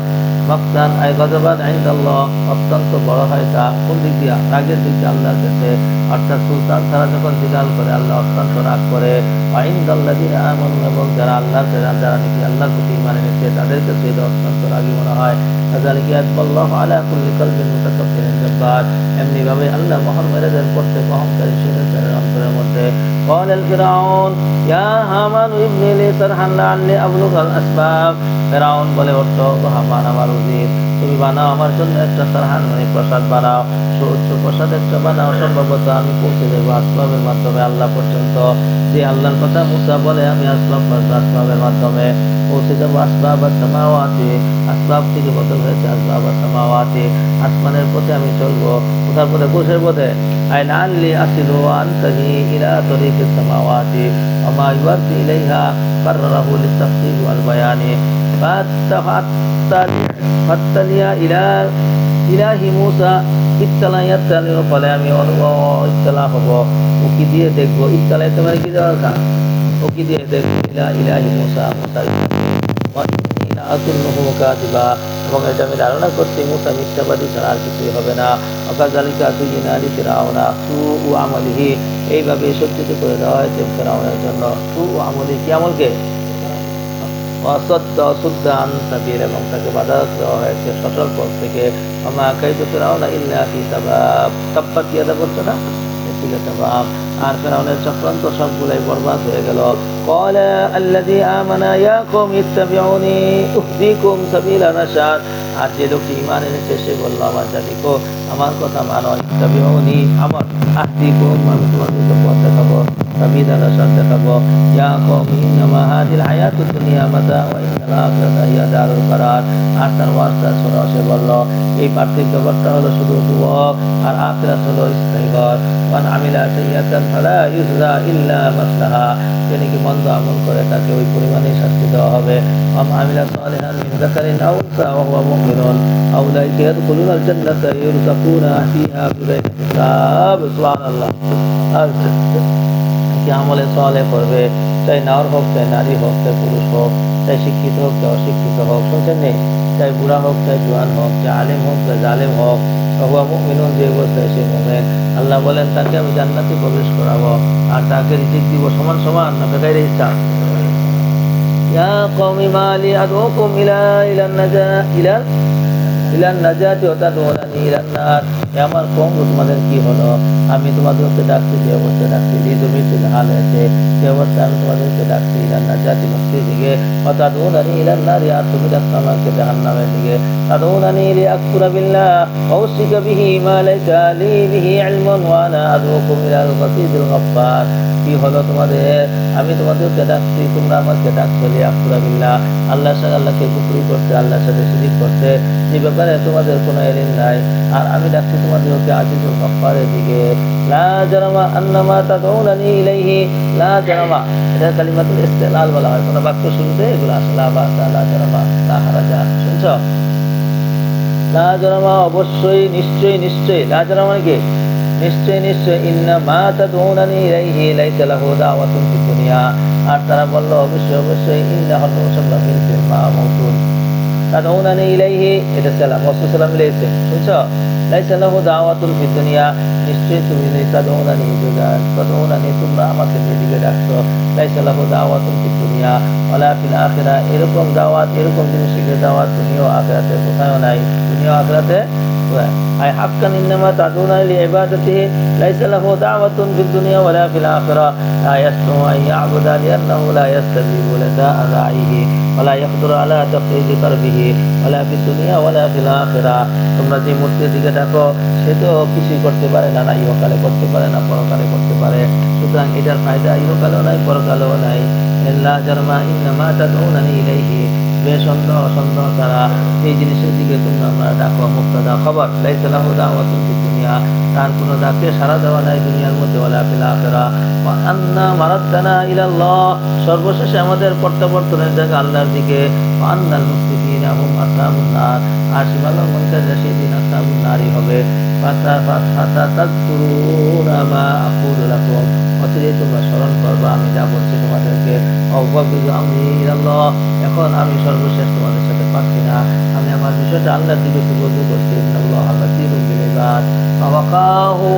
মাকতান আই গযবান ইনদাল্লাহ, অত্যন্ত বড় হয় তা কোন দিক দিয়া, রাগের দিক দিয়ে আল্লাহর কাছে, অর্থাৎ সুলতান ছাড়া যখন জিদাল করে আল্লাহ অত্যন্ত রাগ করে। ওয়া ইনদাল্লাযীনা আমানু, এবং যারা আল্লাহর যারা নাকি আল্লাহর প্রতি ঈমান এনেছে তাদের কাছে এটা অত্যন্ত রাগী মনে হয়। কাযালিকা ইয়াতবাল্লাহু আলা কুল্লি কলবিন মুতাকাব্বিরিন জাব্বার, এমনি ভাবে আল্লাহ মোহর মেরে দেন প্রত্যেক অহংকারী শয়তানের অন্তরের মধ্যে। ক্বালা ফিরআউন ইয়া হামান ইবনি লি সারহান লাআল্লি আবলুগাল আসবাব, ফিরআউন বলে উঠল, হামান আমার উজির, তুমি বানাও আমার জন্য একটা সারহান, মানে প্রসাদ বানাও, সুউচ্চ প্রসাদ একটা বানাও, সম্ভবত আমি পৌঁছে দেবো আসবাবের মাধ্যমে আল্লাহ পর্যন্ত। যে আল্লাহর কথা মুসা বলে আমি আসবাবের মাধ্যমে পৌঁছে যাবো আসবাব আস-সামাওয়াতি, আসবাব থেকে বদল হয়েছে আসবাব আস-সামাওয়াতি, আসমানের পথে আমি চলবো। কোথার পথে? কোষের পথে। আই লাআল্লি আসিলু আনতাহি ইলা তরিকিস সামাওয়াতি ওয়া মা ইউআদ্দি ইলাইহা কাররাহু লিত-তাফসীর ওয়াল বায়ানি ফাত্তালিয়া ইলাহি মুসা ইত্তালায়াতালি, ফলে আমি ইত্তালা হব, উকি দিয়ে দেখবো। ইত্তালায়াতে মানে কি যাওয়ার কাজ, উকি দিয়ে দেখবো। ইলাহি মুসা, মুসা এবং এটা আমি ধারণা করছি মুসা মিথ্যাবাদী ছাড়া আর কিছুই হবে না। ওয়াকাযালিকা যুয়িনা লিফিরআউনা সুউ আমালিহি, এইভাবে সজ্জিত করে দেওয়া হয়েছে ফিরআউনের জন্য সুউ আমলি, কি আমলকে? এবং তাকে বাধা দেওয়া হয়েছে সচল পথ থেকে। আমা কাইদু ফিরআউনা ইল্লা ফি তাবাব, তাব্বাত ইয়াদা বলছে না, তাবাব। আর ফিরআউনের চক্রান্ত সবগুলাই বরবাদ হয়ে গেল। ক্বালা আল্লাযী আমানা ইয়া কওমি ইত্তাবিউনি উহদিকুম সাবিলা রাশাদ। আর যে লোকটি ঈমান এনেছে সে বলল, আমার জাতিকে আমার কথা মানো, ইত্তাবিউনি আমার, আহদিকুম আমি তোমাদেরকে পথ দেখাবো, সাবিলা রাশাদ দেখাবো। ইয়া কওমি ইন্নামা হাযিল হায়াতুদ দুনিয়া মাতা ওয়া ইন্নাল আখিরাতা হিয়া দারুল কারার। আর তার ওয়াজটা শোনা, সে বলল এই পার্থিব জগৎটা হলো শুধু যুবক আর আখিরাত হলো স্থায়ী ঘর। ওয়ান আমিলা সাইয়্যাতান ফালা ইউজা ইল্লা মাসলাহা, যে নাকি মন্দ আমল করে তাকে ওই পরিমাণে শাস্তি দেওয়া হবে। আম আমিলা সালিহান মিন যাকারিন আও উনসা ওয়া হুয়া মুমিনুন আউলাইকা ইয়াদখুলুনাল জান্নাতা ইউরযাকুনা ফিহা বিগাইরি হিসাব। সুবহানাল্লাহ। আর কি আমলে সালেহ করবে, চাই নার হোক, চাই নারী হোক, চাই পুরুষ হোক, চাই শিক্ষিত হোক, চাই অশিক্ষিত হোক, শুনছেন নেই, চাই বুড়া হোক, চাই জোয়ান হোক, চাই আলেম হোক, চাই জালেম হোক, হুয়া মুমিনুন, যে অবস্থায় সে মুমিন, আল্লাহ বলেন তাকে আমি জান্নাতে প্রবেশ করাবো। আর তাকে রিজিক দিব সমান সমান, না বেগাইরে হিসাব। ইয়া কওমি মা লি আদউকুম ইলান নাজাতি ওয়া তাদউনানি ইলান নার। আমার কওম, তোমাদের কি হলো, আমি তোমাদেরকে ডাকছি যে অবস্থায় ডাকছি, লিজমিতিল হাল হয়েছে যে অবস্থায় আমি তোমাদেরকে ডাকছি ইলান নাজাতি, মুক্তির দিকে, ওয়া তাদউনানি ইলান নার, আর তুমি ডাকছো আমাকে জাহান্নামের দিকে। তাদউনানি লিআকফুরা বিল্লাহ ওয়া উশরিকা বিহি মা লাইসা লি বিহি ইলমুন ওয়া আনা আদউকুম ইলাল গাফিরিল গফফার। কি হলো তোমাদের, আমি তোমাদেরকে ডাকছি, তোমরা আমাকে ডাকছো লিআকফুরা বিল্লাহ, আল্লাহর সাথে আল্লাহকে কুফরি করতে, আল্লাহর সাথে শিরক করতে, যে ব্যাপারে তোমাদের কোনো ইলম নাই। আর আমি ডাকছি তোমাদেরকে আজিজুল গফফারের দিকে। লা জারামা আন্নামা তাদউনানি ইলাইহি, লা জারামা এটা কালিমাতুল ইস্তিলাল বলা হয়, কোনো বাক্য শুরুতে এগুলো আসে, লা বাসা, লা জারামা, লা হারাজা, শুনছো? লা জারামা অবশ্যই, নিশ্চয়ই, নিশ্চয়ই, লা জারামা কি নিশ্চয়, নিশ্চয়, ইন্নামা তাদউনানি ইলাইহি লাইসা লাহু দাওয়াতুন ফিদ দুনিয়া। আর তারা বলল অবশ্যই, অবশ্যই, ইন্নাহুল মুসাল্লামিন ফিল মামুতুন তাদউনানি ইলাইহি, এটা সালাম রাসূল সাল্লাল্লাহু আলাইহি ওয়াসাল্লাম, শুনছো? লাইসা লাহু দাওয়াতুন ফিদ দুনিয়া, নিশ্চয়ই তুমি তাদউনানি, তাদউনানি তোমরা আমাকে যেদিকে ডাকছো, লাইসা লাহু দাওয়াতুন ফিদ দুনিয়া ওয়ালা ফিল আখিরা, এরকম দাওয়াত, এরকম জিনিসের দাওয়াত দুনিয়া ও আখিরাতে কোথাও নাই, দুনিয়া ও আখিরাতে আই হাক্কান ইন্নামা তাদউনানি লিইবাদাতিহি লাইসা লাহু দাওয়াতুন ফিদ দুনিয়া ওয়ালা ফিল আখিরা লা ইয়াসমু আন ইয়া'বুদা লিআন্নাহু লা ইয়াস্তাজিবু লিদা'iহি ওয়ালা ইয়াকদিরু আলা তাফরিজি কালবিহি ওয়ালা ফিদ দুনিয়া ওয়ালা ফিল আখিরা। তোমরা যে মূর্তির দিকে ডাকো সে তো কিছুই করতে পারে না, না ইহকালে করতে পারে না পরকালে করতে পারে, সুতরাং এটার ফায়দা ইহকালেও নাই পরকালেও নাই। লা জারমা ইন্নামা তাদউনানি ইলাইহি, বেসন্দেহ সন্দেহ ছাড়া এই জিনিসের দিকে তোমরা আমরা ডাকো। মুক্তাদা খবর, লাইসা লাহু দাওয়াতুন ফিদ দুনিয়া, তার কোনো ডাকে সাড়া দেওয়া নাই দুনিয়ার মধ্যে, ওয়ালা ফিল আখিরা ওয়া আন্না মারাদ্দানা ইলাল্লাহ, সর্বশেষে আমাদের প্রত্যাবর্তনের জায়গা আল্লাহর দিকে। ওয়া আন্নাল মুসরিফিনা হুম আসহাবুন নার, আর সীমালঙ্ঘনকারীরা সেদিন আসহাবুন নারই হবে। ফাতাযাক্কুরুনা মা আকুলু লাকুম, অচিরেই তোমরা স্মরণ করবা আমি যা বলছি তোমাদেরকে। ওয়াফাবিযু আমরি ইলাল্লাহ, এখন আমি সর্বশেষ তোমাদের সাথে পাচ্ছি না, আমি আমার বিষয়টা আল্লাহর দিকে সুবর্দ করছি। ইন্নাল্লাহা বাসীরুম বিল ইবাদ ফাওয়াকাহু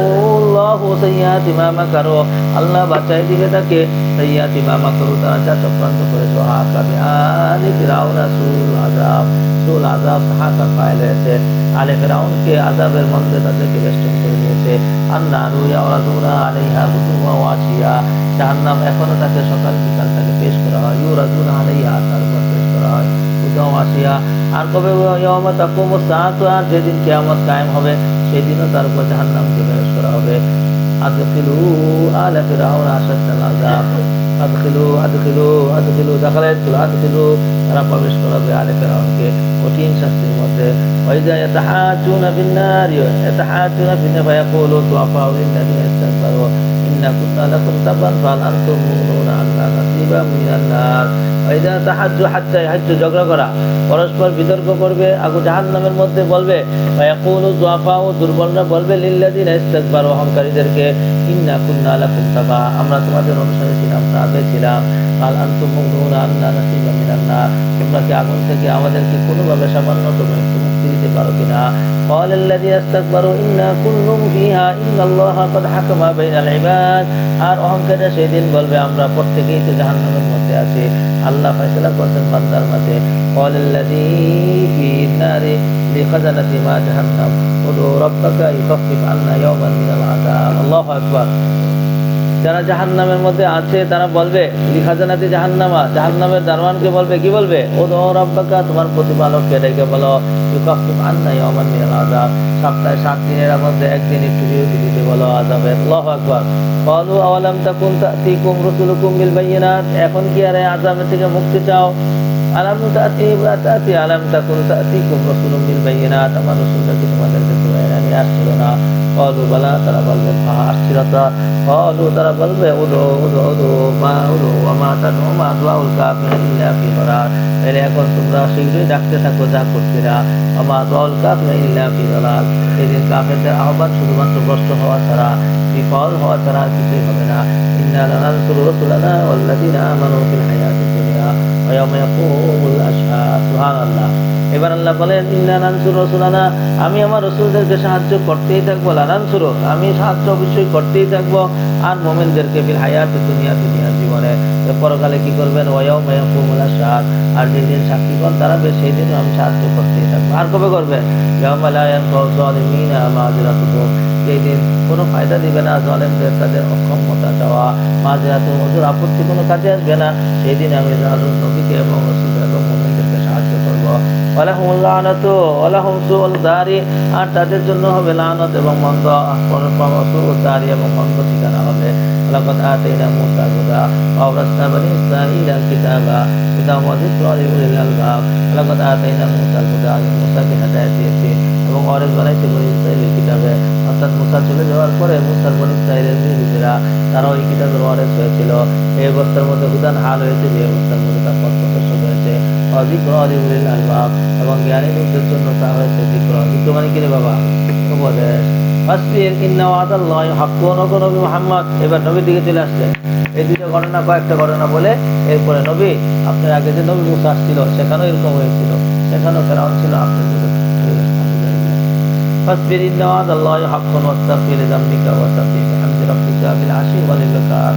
আল্লাহু সাইয়্যাতি মা মাকারু, আল্লাহ বাঁচাই দিবে তাকে সাইয়্যাতি মা মাকারু, তারা যা চক্রান্ত করেছে। আকাবি আলি ফিরাউনা সুল আযাব, সুল আযাব হাকা ফাইল হয়েছে, আলে ফিরাউনকে আযাবের মধ্যে তাদেরকে বেষ্টন করে নিয়েছে। আন্নারু ইয়ারাদুনা আলাইহা গুদুওয়া ওয়া আশিয়া, জাহান্নাম এখনো তাকে সকাল বিকাল তাকে পেশ করা হয়, ইউরাদুনা আলাইহা, তার উপর পেশ করা হয়, গুদুওয়া ওয়া আশিয়া। আর কবে ইয়াউমা তাকুমুস সাআতু, আর যেদিন কিয়ামত কায়েম হবে সেদিনও তার উপর জাহান্নামকে পেশ করা হবে। আদখিলু আলা ফিরাউন আশাদ্দাল আযাব, আদখিলু আদখিলু আদখিলু, দাখালাতুল আদখিলু, তারা প্রবেশ করাবে আলে ফিরাউনকে কঠিন শাস্তির মধ্যে। ওয়াইযা ইয়াতাহাজুনা ফিন নার, ইয়াতাহাজুনা ফিন নার ফায়াকুলু দুআফাউ লিল্লাযিনা ইসতাকবারু ইন্না কুন্না লাকুম তাবান ফাহাল আনতুম মুগনুনা আন্না নাসিবাম মিনান নার। ওয়াইযা তাহাজ্জু, হাত্তা ইয়াহাজ্জু, ঝগড়া করা, পরস্পর বিতর্ক করবে, আগু জাহান্নামের মধ্যে বলবে, ফায়াকুলু দুআফাউ, দুর্বলরা বলবে, লিল্লাযিনা ইসতাকবারু, অহংকারীদেরকে, ইন্না কুন্না লাকুম তাবা, আমরা তোমাদের অনুসারী ছিলাম, তাবে ছিলাম, ফাহাল আনতুম মুগনুনা আন্না নাসিবাম মিনান নার, তোমরা কি আগুন থেকে আমাদেরকে কোনোভাবে সামান্যতম একটু মুক্তি দিতে পারো কিনা। قال الذين استكبروا إنا كل فيها إن الله قد حكم بين العباد। আর অহংকারীরা সেদিন বলবে আমরা প্রত্যেকেই তো জাহান্নামের মধ্যে আছি, আল্লাহ ফয়সালা করছেন বান্দার মাঝে। قال الذي في النار لخزنة ما جهنم ادعوا ربك يخفف عنا يوما من العذاب। আল্লাহু আকবার। যারা জাহান্নামের মধ্যে আছে তারা বলবে লিখাজানাতে জাহান্নামা, জাহান্নামের দারওয়ানকে বলবে, কি বলবে? উদউ রাব্বাকা, তোমার প্রতিপালককে ডেকে বলো, ইউকাফিফ আন্না ইয়াওমান মিনাল আযাব, সপ্তাহে 7 দিনের মধ্যে একদিন একটু বিরতি দিতে বলো আযাবের। আল্লাহু আকবার। ক্বালু আওয়ালাম তাকুন তা'তিকুম রাসূলুকুম বিল বায়িনাত, এখন কি আর আযাবের থেকে মুক্তি চাও? আলাম তাকুন তা'তিকুম রাসূলুম বিল বায়িনাত, আমার রাসূলটা কি তোমাদের কাছে নিয়ে আসছিল না? ক্বালু বালা, তারা বলবে হ্যাঁ আসছিল তো। ক্বালু, তারা বলবে উদউ মা ওয়া মা তাদউ মা দুআউল কাফিরিন ইল্লা ফি দালাল, তাহলে এখন তোমরা শীঘ্রই ডাকতে থাকো যা করছিলা, ওয়া মা দুআউল কাফিরিন ইল্লা ফি দালাল, সেদিন কাফেরদের আহ্বান শুধুমাত্র ভ্রষ্ট হওয়া ছাড়া, বিফল হওয়া ছাড়া আর কিছুই হবে না। ইন্না লানানসুরু রাসূলানা ওয়াল্লাযীনা আমানু ফিল হায়াতিদ দুনিয়া ওয়া ইয়াওমা ইয়াকুমুল আশহাদ। সুবহানাল্লাহ। এবার আল্লাহ বলেন ইন্না নানসুরু রাসূলানা, আমি আমার রাসূলদেরকে সাহায্য করতেই থাকবো, লানানসুরু, আমি সাহায্য অবশ্যই করতেই থাকবো, আর মুমিনদেরকে ফিল হায়াতিদ দুনিয়া, দুনিয়ার জীবনে। পরকালে কি করবেন? ওয়া ইয়াওমা ইয়াকুমুল আশহাদ, আর যেদিন সাক্ষীগণ দাঁড়াবে সেই দিনও আমি সাহায্য করতেই থাকবো। আর কবে করবেন? ইয়াওমা লা ইয়ানফাউ যালিমিনা মাযিরাতুহুম, সেই দিন কোনো ফায়দা দিবে না জালেমদের তাদের অক্ষমতা চাওয়া, মাযিরাতুহুম, ওদের আপত্তি কোনো কাজে আসবে না। সেই দিন আমি নবীকে এবং রাসূল এবং মুমিনদেরকে সাহায্য করব। ওয়ালাহুমুল লানাতু ওয়ালাহুম সুউল দারি, আর তাদের জন্য হবে লানত এবং মন্দ সুউল দারি, এবং মন্দ ঠিকানা হবে। লাকাদ আতাইনা মূসা হুদা ওয়া আওরাসনা বনি ইসরাঈলাল কিতাবা হুদা ওয়া যিকরা লিউলিল আলবাব। লাকাদ আতাইনা মূসা হুদা, আমি মূসাকে হেদায়েত দিয়েছি এবং ওয়ারিস বানাইছি বনি ইসরাঈলের কিতাবে। অর্থাৎ মূসা চলে যাওয়ার পরে মূসার বনি ইসরাঈলের নিজেরা তারা ওই কিতাবের ওয়ারিস হয়েছিল। এই অবস্থার মধ্যে হুদান হাল হয়েছে, যে অবস্থার মধ্যে তার পথ প্রদর্শন হয়েছে। এবং জ্ঞানী লোকদের জন্য তা হয়েছে যিকর। যিকর মানে কি রে বাবা? উপদেশ। ফাসবির ইন্না ওয়াদাল্লাহি হাক্কুন, ও নবী মুহাম্মদ এবার নবীর দিকে চলে আসছে। এই দুইটা ঘটনা, কয়েকটা ঘটনা বলে এরপরে নবী, আপনার আগে যে নবী মুসা আসছিল সেখানেও এরকম হয়েছিল, সেখানেও ফেরাউন ছিল, আপনার ফাসবির ইন্না ওয়াদাল্লাহি হাক্কুন ওয়াস্তাগফির লিযামবিকা ওয়াসাব্বিহ বিহামদি রাব্বিকা বিল আশি ওয়াল ইবকার।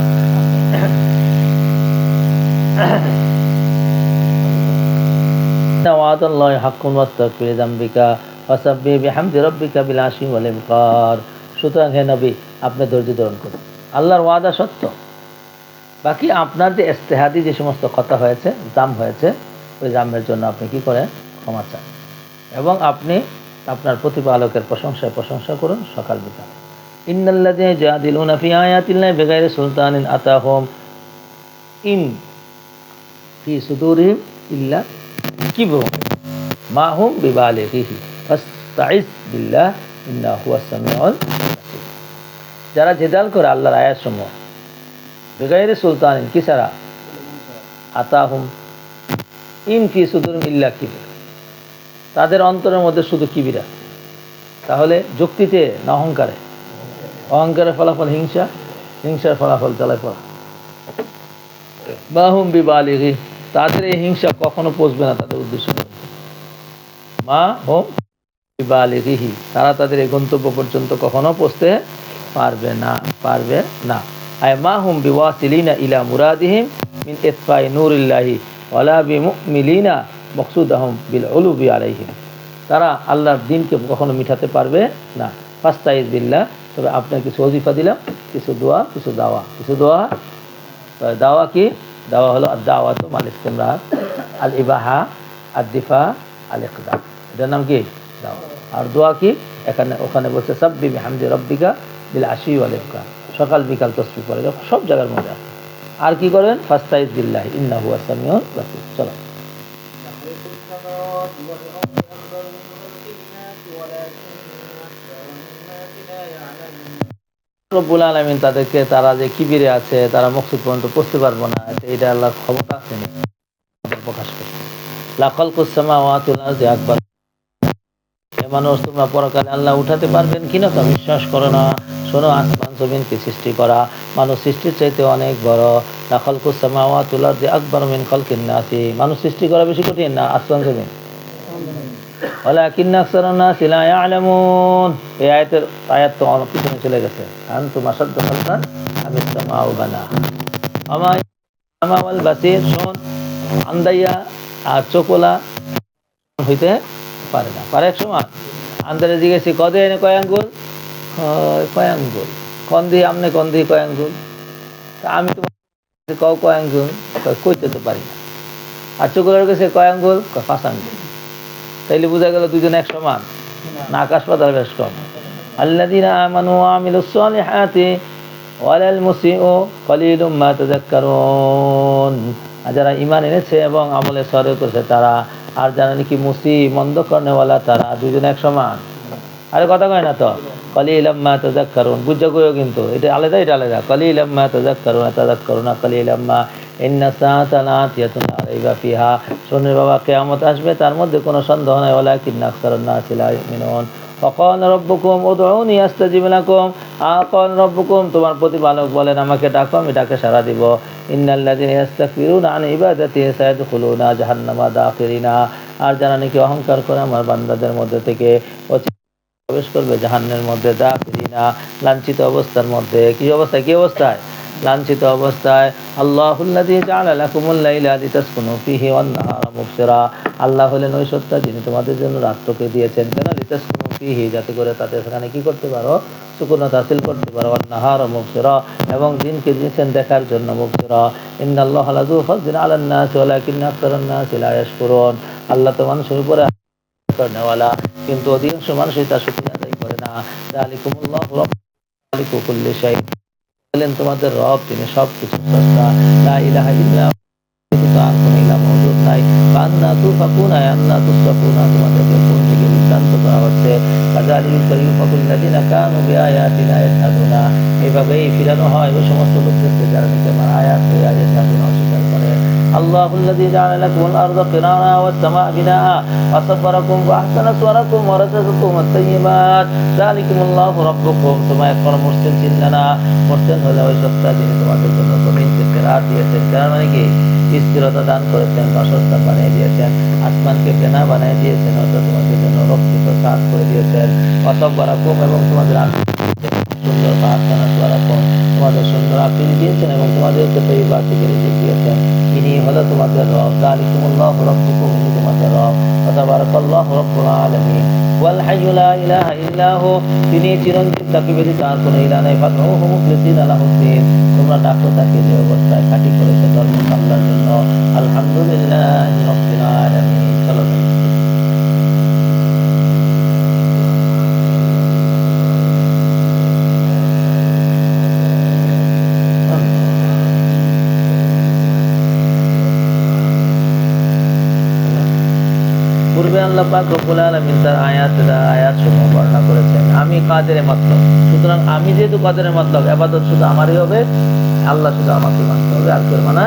ওয়াদাল্লাহি হাক্কুন ওয়াস্তাগফির লিযামবিকা ওয়াসাব্বিহ বিহামদি রাব্বিকা বিল আশি ওয়াল ইবকার। সুতরাং হে নবী, আপনি ধৈর্য ধারণ করুন, আল্লাহর ওয়াদা সত্য। বাকি আপনার যে ইজতিহাদি যে সমস্ত কথা হয়েছে, জাম হয়েছে, ওই জামের জন্য আপনি কি করেন? ক্ষমা চান, এবং আপনি আপনার প্রতিপালকের প্রশংসা করুন সকাল বিকাল। ইন্নাল্লাযীনা ইউজাদিলুনা ফি আয়াতিল্লাহি বিগাইরি সুলতানিন আতাহুম ইন ফি সুদুরিহিম ইল্লা কিবরুন মা হুম বিবালিগিহি ফাস্তাইজ বিল্লাহ ইন্নাহু হুয়াস সামিউল বাসীর। যারা জেদাল করে আল্লাহর আয়াতসমূহ, বিগাইরি সুলতানিন, কি ছাড়া? আতাহুম ইন ফি সুদুরিহিম ইল্লা কিবর, তাদের অন্তরের মধ্যে শুধু কিবিরা। তাহলে যুক্তিতে না অহংকারে? অহংকারের ফলাফল হিংসা, হিংসার ফলাফল জ্বালায় পড়া। মা হুম বিবালিগি, তাদের এই হিংসা কখনো পৌঁছবে না তাদের উদ্দেশ্য। মা হুম বিবালিগিহি, তারা তাদের এই গন্তব্য পর্যন্ত কখনো পৌঁছতে পারবে না। আয় মা হুম বিওয়াসিলিনা ইলা মুরাদিহিম মিন ইতফাই নূরিল্লাহি ওয়ালা বিমুমিলিনা মকসুদাহুম বিল উলুবি আলাইহিম, তারা আল্লাহর দ্বীনকে কখনো মিটাতে পারবে না। ফাস্তাইজ বিল্লাহ, তবে আপনার কিছু ওজিফা দিলাম, কিছু দোয়া, কিছু দাওয়া। দাওয়া কি? দাওয়া হলো দাওয়াত মাল ইস্তিমরার, আল ইবাহা, আল দিফা, আল ইকদাম, এটার নাম কি? দাওয়া। আর দোয়া কি? ওখানে বলছে সাব্বি বিহামদি রাব্বিকা বিল আশি ওয়াল ইবকার, সকাল বিকাল তসবিহ পড়ে, সব জায়গার মধ্যে আছে। আর কি করেন? ফাস্তাইজ বিল্লাহি ইন্নাহু হুয়াস সামিউল বাসীর। চলো। রব্বুল আলামিন তাদেরকে, তারা যে কিবিরে আছে, তারা মকসুদ পর্যন্ত পৌঁছতে পারবো না, এটা আল্লাহর ক্ষমতা আছে প্রকাশ করতে। লাখালকুস সামাওয়াতি ওয়াল আরদি আকবার, হে মানুষ, তোমরা পরকালে আল্লাহ উঠাতে পারবেন কিনা তা বিশ্বাস করো না। শোনো, আসমান জমিনকে সৃষ্টি করা মানুষ সৃষ্টির চাইতে অনেক বড়। লাখালকুস সামাওয়াতি ওয়াল আরদি আকবার মিন খালকিন নাসি, মানুষ সৃষ্টি করা বেশি কঠিন না আসমান জমিন? ওয়ালাকিন্না আকসারান নাসি লা ইয়ালামুন। এই আয়াত তো অনেক পিছনে চলে গেছে। আনতুম আশাদ্দু খালকান আমিস সামাউ বানাহা ওয়া মা ওয়াল বাসীর। শোন, আন্দাইয়া আর চোখলা হইতে পারে না, পারে এক সময়। আন্দারে জিজ্ঞেসি কদে এনে কয় আঙ্গুল, কয় আঙ্গুল কন দিয়ে আমনে কন দিয়ে কয় আঙ্গুল, আমি তোমার কয় আঙ্গুল কইতে তো পারি না। আর চোখলার কাছে কয় আঙ্গুল, 5 আঙ্গুল। তাইলে বোঝা গেল দুজন এক সমান না, আকাশ পাতাল বেশ কম। আল্লাযীনা আমানু ওয়া আমিলুস সালিহাতি ওয়ালাল মুসিউ কলিলুম মা তাযাক্কারুন। যারা ঈমান এনেছে এবং আমলে সরে করেছে তারা, আর যারা নাকি মন্দ কর্নেওয়ালা তারা, দুজন এক সমান। আরে কথা কয় না তো, কলিলাম মা তাযাক্কারুন বুঝা কইও, কিন্তু এটা আলাদা, এটা আলাদা। কলিলাম মা তাযাক্কারুনা কলিলাম মা ইন্না সাআতা লাআতিয়াতুন লা রাইবা ফিহা। শোনে বাবা, কিয়ামত আসবে, তার মধ্যে কোনো সন্দেহ নাই। ওয়ালাকিন্না আকসারান নাসি লা ইউমিনুন। ওয়াকালা রাব্বুকুম উদউনি আস্তাজিব লাকুম। আকাল রাব্বুকুম, তোমার প্রতিপালক বলেন আমাকে ডাকো, আমি ডাকে সাড়া দিব। ইন্নাল্লাযীনা ইস্তাকবিরুনা আন ইবাদাতি সায়াদখুলুনা জাহান্নামা দাখিরিনা। আর যারা নাকি অহংকার করে আমার বান্দাদের মধ্যে থেকে প্রবেশ করবে জাহান্নামের মধ্যে, দাখিরিনা লাঞ্ছিত অবস্থার মধ্যে। কি অবস্থায়, কি অবস্থায়? লাঞ্ছিত অবস্থায়। আল্লাহুল্লাযী জাআলা লাকুমুল লাইলা লিতাসকুনু ফীহি ওয়ান নাহারা মুবসিরা। আল্লাহ হলেন ওই সত্তা যিনি তোমাদের জন্য রাত্রকে দিয়েছেন, কেন? লিতাসকুনু ফীহি, যাতে করে তাতে সেখানে কি করতে পারো, সুকুনত হাসিল করতে পারো। ওয়ান নাহারা মুবসিরা, এবং দিনকে দিয়েছেন দেখার জন্য, মুবসিরা। ইন্নাল্লাহা লাযু ফাযলিন আলান নাস ওয়ালাকিন্না আকসারান নাসি লা ইয়াশকুরুন। আল্লাহ তো মানুষের উপরে করেনেওয়ালা, কিন্তু অধিকাংশ মানুষই তার শুকরিয়া আদায় করে না। যালিকুমুল্লাহু রাব্বুকুম মালিকু কুল্লি শাই, বলেন তোমাদের রব, তিনি সবকিছু স্রষ্টা। লা ইলাহা ইল্লা হুয়া, আর কোনো ইলাহ মওজুদ নাই। আন্না তুফাকুনা, আন্না তুসরাফুনা, তোমাদেরকে কোন দিকে বিভ্রান্ত করা হচ্ছে। কাযালিকা ইউফাকুল্লাযীনা কানু বিআয়াতিনা ইয়াজহাদুনা। এভাবেই ফিরানো হয় ওই সমস্ত লোকদেরকে যারা নাকি আমার আয়াত ইয়াজহাদুনা অস্বীকার করে। আল্লাহুল্লাযী জাআলা লাকুমুল আরদা কিরারা ওয়াস সামাআ বিনাআ ওয়া সাব্বারাকুম ওয়া আহসানা সুওয়ারাকুম ওয়া রাযাকাকুম আত-তাইয়্যিবাত। যালিকুমুল্লাহু রাব্বুকুম। তোমরা এখন মুরসিল চিনলে না, মুরসিল হলো ওই সত্তা যিনি তোমাদের জন্য জমিনকে কেরাত দিয়েছেন। কেরাত মানে কি? স্থিরতা দান করেছেন, বাসস্থান বানিয়ে দিয়েছেন, আসমানকে বেনা বানিয়ে দিয়েছেন, অর্থাৎ তোমাদের জন্য রক্ষিত কাজ করে দিয়েছেন। ওয়া সাব্বারাকুম, এবং তোমাদের সুন্দর আহসানা সুওয়ারাকুম, তোমাদের সুন্দর আকৃতি দিয়েছেন, এবং তোমাদেরকে তৈয়্যিবাত থেকে রিজিক দিয়েছেন। ইনি হলো তোমাদের রব। যালিকুমুল্লাহু রাব্বুকুম, ইনি তোমাদের রব। ওয়া তাবারাকাল্লাহু রাব্বুল আলামিন ওয়াল হাইয়্যু লা ইলাহা ইল্লা হু, তিনি চিরঞ্জীব, তাকে ব্যতীত আর কোনো ইলাহ নাই। ফাদউহু মুখলিসিনা লাহুদ্দিন, তোমরা ডাকো তাকে যে অবস্থায় খাঁটি করেছে ধর্ম আল্লাহর জন্য। আলহামদুলিল্লাহি রাব্বিল আলামিন। চলো পূর্বে আল্লাহ পাক রব্বুল আলামিন তার আয়াতসমূহ বর্ণনা করেছেন আমি কাদের মাতলব। সুতরাং আমি যেহেতু কাদের মাতলব, ইবাদত শুধু আমারই হবে, আল্লাহ শুধু আমাকে মানতে হবে, আর কেউ মানা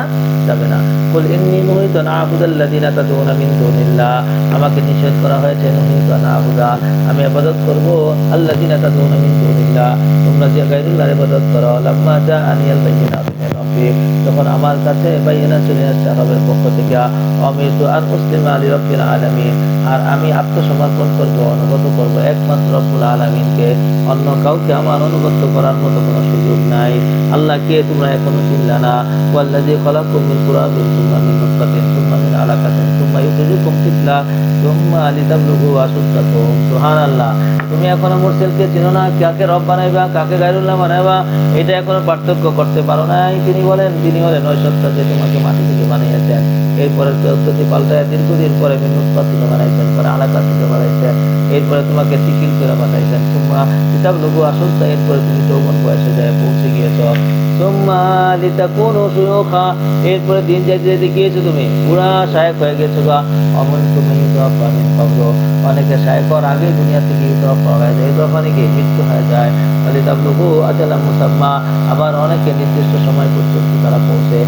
যাবে না। কুল ইন্নী নুহিতু আন আ'বুদাল্লাযীনা তাদউনা মিন দুনিল্লাহ, আমাকে নিষেধ করা হয়েছে নুহিতু আন আ'বুদা, আমি ইবাদত করব আল্লাযীনা তাদউনা মিন দুনিল্লাহ, তোমরা যে গায়রুল্লাহর ইবাদত করো। লাম্মা জাআনিয়াল বায়িনাতু মির রাব্বি, যখন আমার কাছে বাইয়িনা চলে আসছে রবের পক্ষ থেকে। আমিরতু আন মুসলিমা লিরাব্বিল আলামিন, আর আমি আত্মসমর্পণ করব, অনুগত করব একমাত্র রব্বুল আলামিনকে, অন্য কাউকে আমার অনুগত করার মতো কোনো সুযোগ নাই। আল্লাহ কে তোমরা এখনো চিনলে না? ওয়াল্লাযী খালাকাকুম মিন তুরাবিন সুম্মা মিন নুতফাতিন সুম্মা মিন আলাকাতিন সুম্মা ইউখরিজুকুম তিফলা সুম্মা লিতাবলুগু আশুদ্দাকুম। সুবহানাল্লাহ, তুমি এখনো মুরসিলকে চিনো না, কাকে রব বানাইবা, কাকে গায়রুল্লাহ বানাইবা, এটা এখনো পার্থক্য করতে পারো নাই। তিনি হলেন ওই সত্তা যে তোমাকে মাটি থেকে বানিয়েছেন, এরপরে পদ্ধতি পাল্টায় দীর্ঘদিন পরে মিন নুতফাতিন বানাইছেন, পরে আলাকা থেকে বানাইছেন, এরপরে তোমাকে সিকিল করে বানাইছেন। সুম্মা লিতাবলুগু আশুদ্দা, এরপরে তুমি যৌবন বয়সে যায় পৌঁছে গিয়েছ। সুম্মা লিতাকুনু শুয়ুখা, এরপরে দিন যাইতে যাইতে গিয়েছো তুমি পুরা শায়েখ হয়ে গেছো। গা অমন তুমি অনেকে শায়েখর আগে দুনিয়া থেকে ইতওয়াফা হয়ে যায়, ইতওয়াফা নাকি মৃত্যু হয়ে যায়। লিতাবলুগু আজালাম মুসাম্মা, আবার অনেকে নির্দিষ্ট সময় পর্যন্ত তারা পৌঁছে।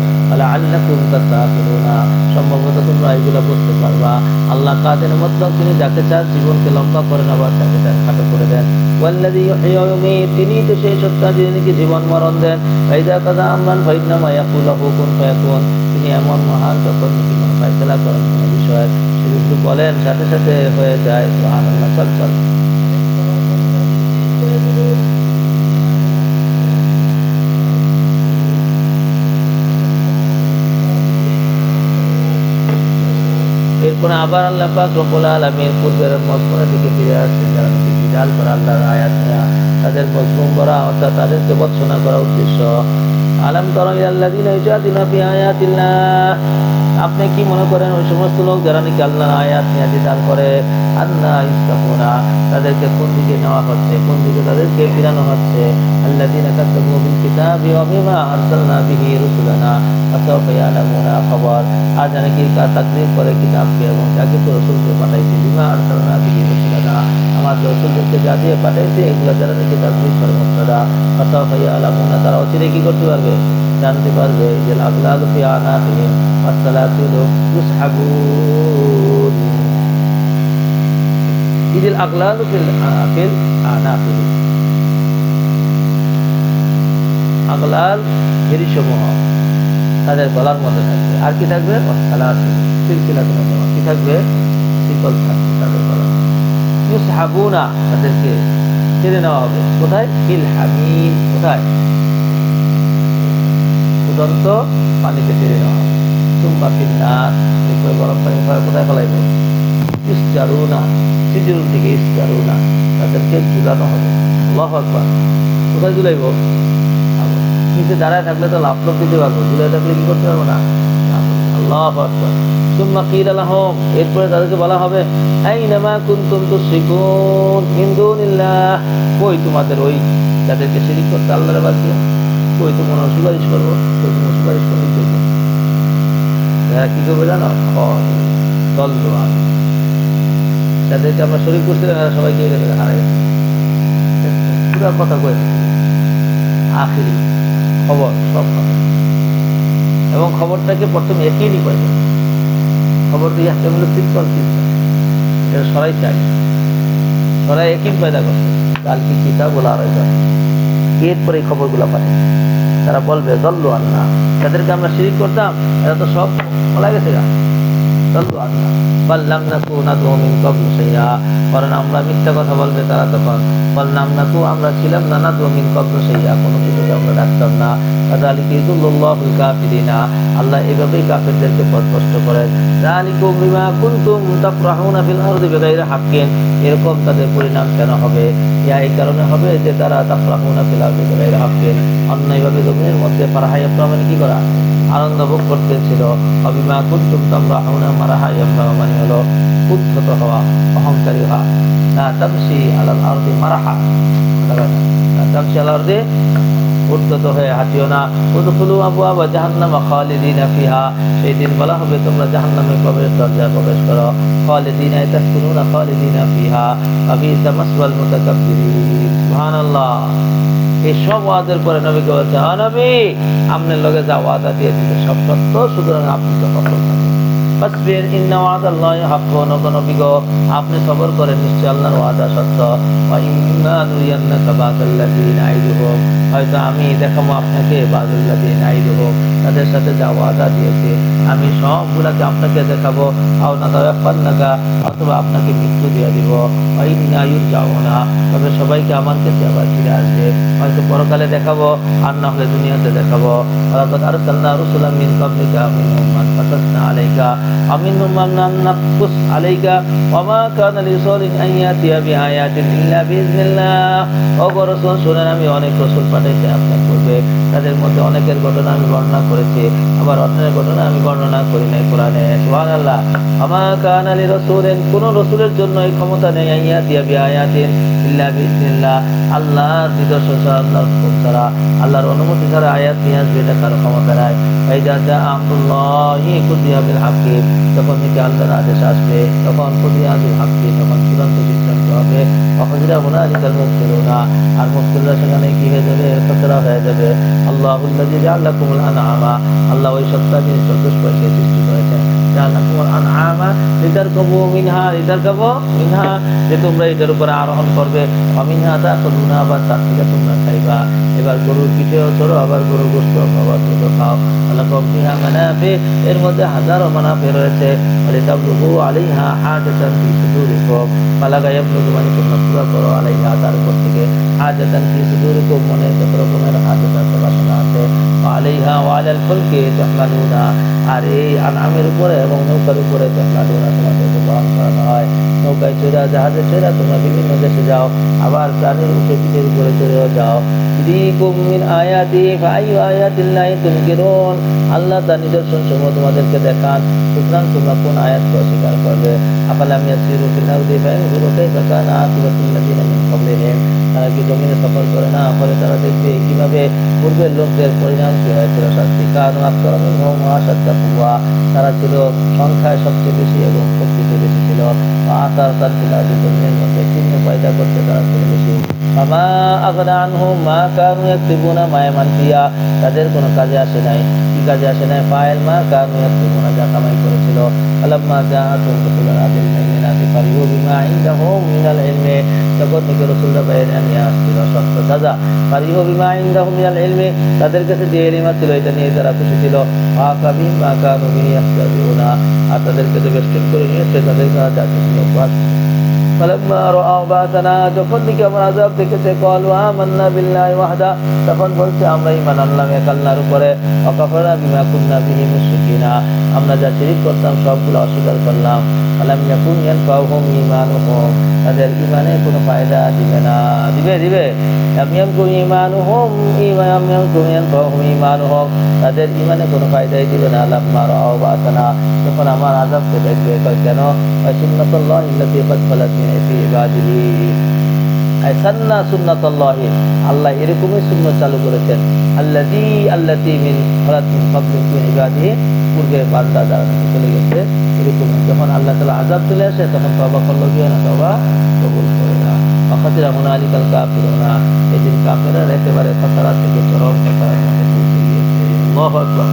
লাআল্লাকুম তাতাকুলুনা, সম্ভবত তোমরা তোমরা এগুলো বুঝতে পারবা। আল্লাহ কাদের মধ্যে তিনি যাকে চান জীবনকে লম্বা করে নেন, আবার যাকে চান খাটো করে দেন। ওয়াল্লাযী ইউহয়ী ওয়া ইউমীত, তিনি তো সেই সত্তা যিনি জীবন মরণ দেন। ফাইযা কাযা আমরান ফাইন্নামা ইয়াকুলু লাহু কুন ফায়াকুন, তিনি এমন মহান যখন কোনো ফয়সালা করেন কোনো বিষয় সে যদি বলেন সাথে সাথে হয়ে যায়। সুবহানাল্লাহ। চল চল। এরপরে আবার আল্লাহ পাক রব্বুল আলামিন পূর্বের মজমুনের দিকে ফিরে আসছেন, যারা নাকি বিড়াল করা আল্লাহর আয়াত নেয়া, তাদের মজমুন করা অর্থাৎ তাদেরকে বর্ণনা করা উদ্দেশ্য। আলাম তারা ইলাল্লাযীনা ইউজাদিলুনা ফি আয়াতিল্লাহ, আপনি কি মনে করেন ওই সমস্ত লোক যারা নাকি আল্লাহর আয়াত নিয়ে জিদাল করে, আন্না ইস্তাফুনা, তাদেরকে কোন দিকে নেওয়া হচ্ছে, কোন দিকে তাদেরকে ফিরানো হচ্ছে। আল্লাযীনা কাযযাবু বিল কিতাবি ওয়া বিমা আরসালনা বিহি রুসুলানা ফাসাউফা ইয়ালামুনা, খবর আর জানে কি তাকদীর করে কিতাবকে এবং যাকে তো রাসূলকে পাঠাইছি, বিমা আরসালনা বিহি রুসুলানা, আমাদের রাসূলদেরকে যা দিয়ে পাঠাইছে এগুলো যারা নাকি তাকদীর করে মুক্তাদা, ফাসাউফা ইয়ালামুনা, তারা অচিরে কি করতে পারবে, জানতে পারবে যে আগলালু ফি আনাকিহিম ওয়াসসালাসিলু ইউসহাবুন, ইদিল আগলালু ফিল আনাকিহিম, আগলাল হিরিসমূহ তাদের গলার মধ্যে থাকবে। আর কি থাকবে? ওয়াসসালাসিল সিলসিলাতুন কি থাকবে? শিকল থাকবে তাদের গলায়। ইউসহাবুনা, তাদেরকে টেনে নেওয়া হবে কোথায়? ফিল হামিম, কোথায়? ফুটন্ত পানিতে টেনে নেওয়া হবে। সুম্মা ফিন নার, এরপরে গরম পানি কোথায় ফেলাইব? ইসজারুনা, সিজরুন থেকে ইসজারুনা, তাদেরকে ঝুলানো হবে। আল্লাহু আকবার। কোথায় ঝুলাইব? নিচে দাঁড়ায় থাকলে তো লাফ দিতে পারবো, ঝুলাই থাকলে কি করতে পারবো না। আল্লাহু আকবার। সুম্মা কিলা লাহুম, এরপরে তাদেরকে বলা হবে আইনা মা কুনতুম তুশরিকুন মিন দুনিল্লাহ, কই তোমাদের ওই যাদেরকে শিরিক করতে আল্লাহর বাদ দিয়ে, কই তোমরা সুপারিশ করবো, কই তোমরা সুপারিশ করবো, কি করবো জানো? দল্লু আন, যাদেরকে আমরা শরীক করছিলাম এরা সবাই গিয়ে গেছে, হারাই গেছে। পুরা কথা কয়ে আখিরি খবর, সব খবর, এবং খবরটাকে প্রথমে একই পাইবে। খবর দিয়ে আসতে হলো তিরপল তিরপল, এটা সরাই চাই, সরাই একই পয়দা করছে কালকে কিতাব বলা আর এরপরে এই খবরগুলো পাঠায়। তারা বলবে দল্লু আল্লাহ, যাদেরকে আমরা শিরিক করতাম এরা তো সব বলা গেছে গা, দল্লু আল্লাহ বললাম নাকু নাদউ মিন ক্বাবলু শাইআ, কারণ আমরা মিথ্যা কথা বলবে তারা তখন, বললাম নাকু, আমরা ছিলাম না, নাদউ মিন ক্বাবলু শাইআ, কোনো কিছুকে আমরা ডাকতাম না। কাযালিকা ইযুল্লুল্লাহুল কাফিরিনা, আল্লাহ এভাবেই কাফিরদেরকে পথভ্রষ্ট করেন। যালিকুম বিমা কুনতুম তাফরাহুনা ফিল আরদি বিগাইরি হাক্কিন, এরকম তাদের পরিণাম কেন হবে? এই কারণে হবে যে তারা তাফরাহুনা ফিল আরদি বিগাইরি হাক্কিন, অন্যায়ভাবে জমিনের মধ্যে ফারহায় মানে কি করা, আনন্দ ভোগ করতেছিল। অবিমা কুনতুম তামরাহুনা, মারাহায় মানে হলো উদ্ধত হওয়া, অহংকারী হওয়া। না তামশি আলাল আরদি মারাহা, না তামশি আলাল আরদি উদ্ধত হয়ে হাঁটিও না। উদখুলু আবওয়াবা জাহান্নামা খালিদিনা ফিহা, সেই দিন বলা হবে তোমরা জাহান্নামে দরজায় প্রবেশ করো। খালিদিনা তাসকুনুনা খালিদিনা ফিহা ফাবিসা মাসওয়াল মুতাকাব্বিরিন। সুবহানাল্লাহ। এই সব ওয়াদের পরে নবীকে বলছে, নবী আপনার লগে যা ওয়াদা দিয়ে দিতে সব সত্য, সুতরাং আপনি তো সফল থাকেন। ফাসবির ইন্না ওয়াদাল্লাহি হাক্কুন, নবী গো আপনি সবর করেন, নিশ্চয় আল্লাহর ওয়াদা সত্য। ওয়া ইম্মা নুরিয়ান্নাকা বা'দাল্লাযী নাইদুহুম, হয়তো আমি দেখাবো আপনাকে বা'দাল্লাযী নাইদুহুম, তাদের সাথে যা ওয়াদা দিয়েছে আমি সবগুলাকে আপনাকে দেখাবো। আও নাতাওয়াফান্নাকা, অথবা আপনাকে মৃত্যু দিয়ে দিব। ওয়া ইন্না ইউরজাউনা, তবে সবাইকে আমার কাছে আবার ফিরে আসবে, হয়তো পরকালে দেখাবো আর না হলে দুনিয়াতে দেখাবো। ওয়ালাকাদ আরসালনা রুসুলাম মিন ক্বাবলিকা মিনহুম মান কাসাসনা আলাইকা ওয়া মিনহুম মান লাম নাকুস আলাইকা ওয়া মা কানা লিরাসূলিন আন ইয়াতিয়া বিআয়াতিন ইল্লা বিইذনিল্লাহ। ও রাসূল শুনেন, আমি অনেক রাসূল পাঠাইছি আপনার পূর্বে, তাদের মধ্যে অনেকের ঘটনা আমি বর্ণনা করেছি, আবার অন্যের ঘটনা আমি বর্ণনা করি নাই কোরআনে। সুবহানাল্লাহ। ওয়া মা কানা লিরাসূলিন, কোন রাসূলের জন্য এই ক্ষমতা নেই, আন ইয়াতিয়া বিআয়াতিন ইল্লা বিইذনিল্লাহ, আল্লাহর নিদর্শন ছাড়া, আল্লাহর হুকুম ছাড়া, আল্লাহর অনুমতি ছাড়া আয়াত নিয়ে আসবে, এটা কারো ক্ষমতা নাই। ফাইযা জাআ আমরুল্লাহি কুদিয়া বিল হাক্কি, যখন থেকে আল্লাহর আদেশ আসবে তখন কুদিয়া বিল হাক্কি, তখন চূড়ান্ত সিদ্ধান্ত হবে। ওয়াহুদিরা হুনালিকাল মুবতিলুনা, আর মুবতিলরা সেখানে কি হয়ে যাবে? খতরা হয়ে যাবে। আল্লাহুল্লাযী জাআলাকুমুল আনআমা, আল্লাহ ওই সত্তা যিনি চতুষ্পদকে সৃষ্টি করেছেন। জাআলনাকুমুল আনআমা লিতারকাবু মিনহা যে তোমরা এটার উপরে আরোহণ করবে, অমিনহা তাকুলুনা, আবার তার থেকে তোমরা খাইবা। এবার গরুর পিঠেও চড়ো, আবার গরুর গোশত আবার দুধও খাও। লাকুম ফিহা মানাফি, এর মধ্যে হাজারো মানাফি রয়েছে। ওয়ালিতাবলুগু আলাইহা হাজাতান ফি সুদুরিকুম, বালাগা ইয়াবলুগু মানে তোমরা পুরা করো, আলাইহা তার উপর থেকে, হাজাতান ফি সুদুরিকুম মনে যত রকমের হাজাত আছে, বাসনা আছে। আলাইহা ওয়া আলাল ফুলকি তুহমালুনা, আর এই আনআমের উপরে এবং নৌকার উপরে তুহমালুনা তোমাদেরকে বহন করানো হয়। নৌকায় চড়া, জাহাজে চড়া তোমরা বিভিন্ন দেশে যাও, আবার প্রাণীর উপরে পিঠের উপরে চড়েও যাও। ইরিকুম মিন আয়াতি ফাআইয়ু আয়াতিল্লাহি তুনকিরুন, আল্লাহ তার নিদর্শন সমূহ তোমাদেরকে দেখান, সুতরাং তোমরা কোন আয়াতকে অস্বীকার করবে? আফালাম ইয়াসিরু ফিল আরদি ফায়ানজুরু কাইফা কানা আকিবাতুল লাযিনা মিন ক্বাবলিহিম, তারা কি জমিনে সফর করে না? ফলে তারা দেখবে কিভাবে পূর্বের লোকদের পরিণাম কি হয়েছিল, শাস্তি। কানু আকসারা মিনহুম ওয়া আশাদ্দা কুওয়া, তারা ছিল সংখ্যায় সবচেয়ে বেশি এবং শক্তিতে বেশি ছিল। আতার ফিল আরদি, জমিনের মধ্যে চিহ্ন পয়দা করতে তারা ছিল বেশি। ফামা আগনা আনহুম মা কানু ইয়াকসিবুনা মা ইয়ামান ফিহা, তাদের কোনো কাজে আসে নাই। কি কাজে আসে নাই? ফাইল মা কানু ইয়াকসিবুনা, যা কামাই করেছিল। ফালাম্মা জাআতুহুম রাসূলুনা বিল বায়িনাতি ফারিহু বিমা ইনদাহুম মিনাল ইলমি, যখন নাকি রাসূলরা বাইরে নিয়ে আসছিল সত্য সাজা, ফারিহু বিমা ইনদাহুম মিনাল ইলমি, তাদের কাছে যে ইলম ছিল এটা নিয়ে তারা খুশি ছিল। ওয়া বিমা কানু বিহি ইয়াহতাদিউনা, আর তাদেরকে যে বেষ্টন করে নিয়েছে তাদের কাছে যা কিছু নিয়োগ। ফালাম্মা রাআউ বা'সানা, যখন নাকি আমার আযাব দেখেছে, ক্বালু আমান্না বিল্লাহি ওয়াহদা, তখন বলছে আমরা ঈমান আনলাম এক আল্লাহর উপরে। ওয়া কাফারনা বিমা কুননা বিহি মুশরিকিনা, আমরা যা শিরক করতাম সবগুলো অস্বীকার করলাম। ফালাম ইয়াকুন ইয়ানফাউহুম ঈমানুহুম, তাদের ঈমানে কোনো ফায়দা দিবে না। দিবে লাম ইয়াকুন ঈমানুহুম ইয়ানফাউহুম ঈমানুহুম, তাদের ঈমানে কোনো ফায়দাই দিবে না। লাম্মা রাআউ বা'সানা, যখন আমার আযাবকে দেখবে। কেন? সুন্নাতুল্লাহি আল্লাতী ক্বাদ খালাত মিন ইবাদিহি, সান্না সুন্নাতুল্লাহি, আল্লাহ এরকমই সুন্নাত চালু করেছেন। আল্লাতী মিন খালাত মিন ক্বাবলি মিন ইবাদিহি, পূর্বে বান্দা যারা চলে গেছে এরকম। যখন আল্লাহ তাআলা আযাব চলে আসে তখন তওবা করলে কি হয় না? তওবা কবুল করে না। ওয়াখাসিরা হুনালিকাল কাফিরুনা, এই দিন কাফেররা একেবারে খাসারাত থেকে চরম খাসারাত মধ্যে পৌঁছে গিয়েছে। আল্লাহু আকবার।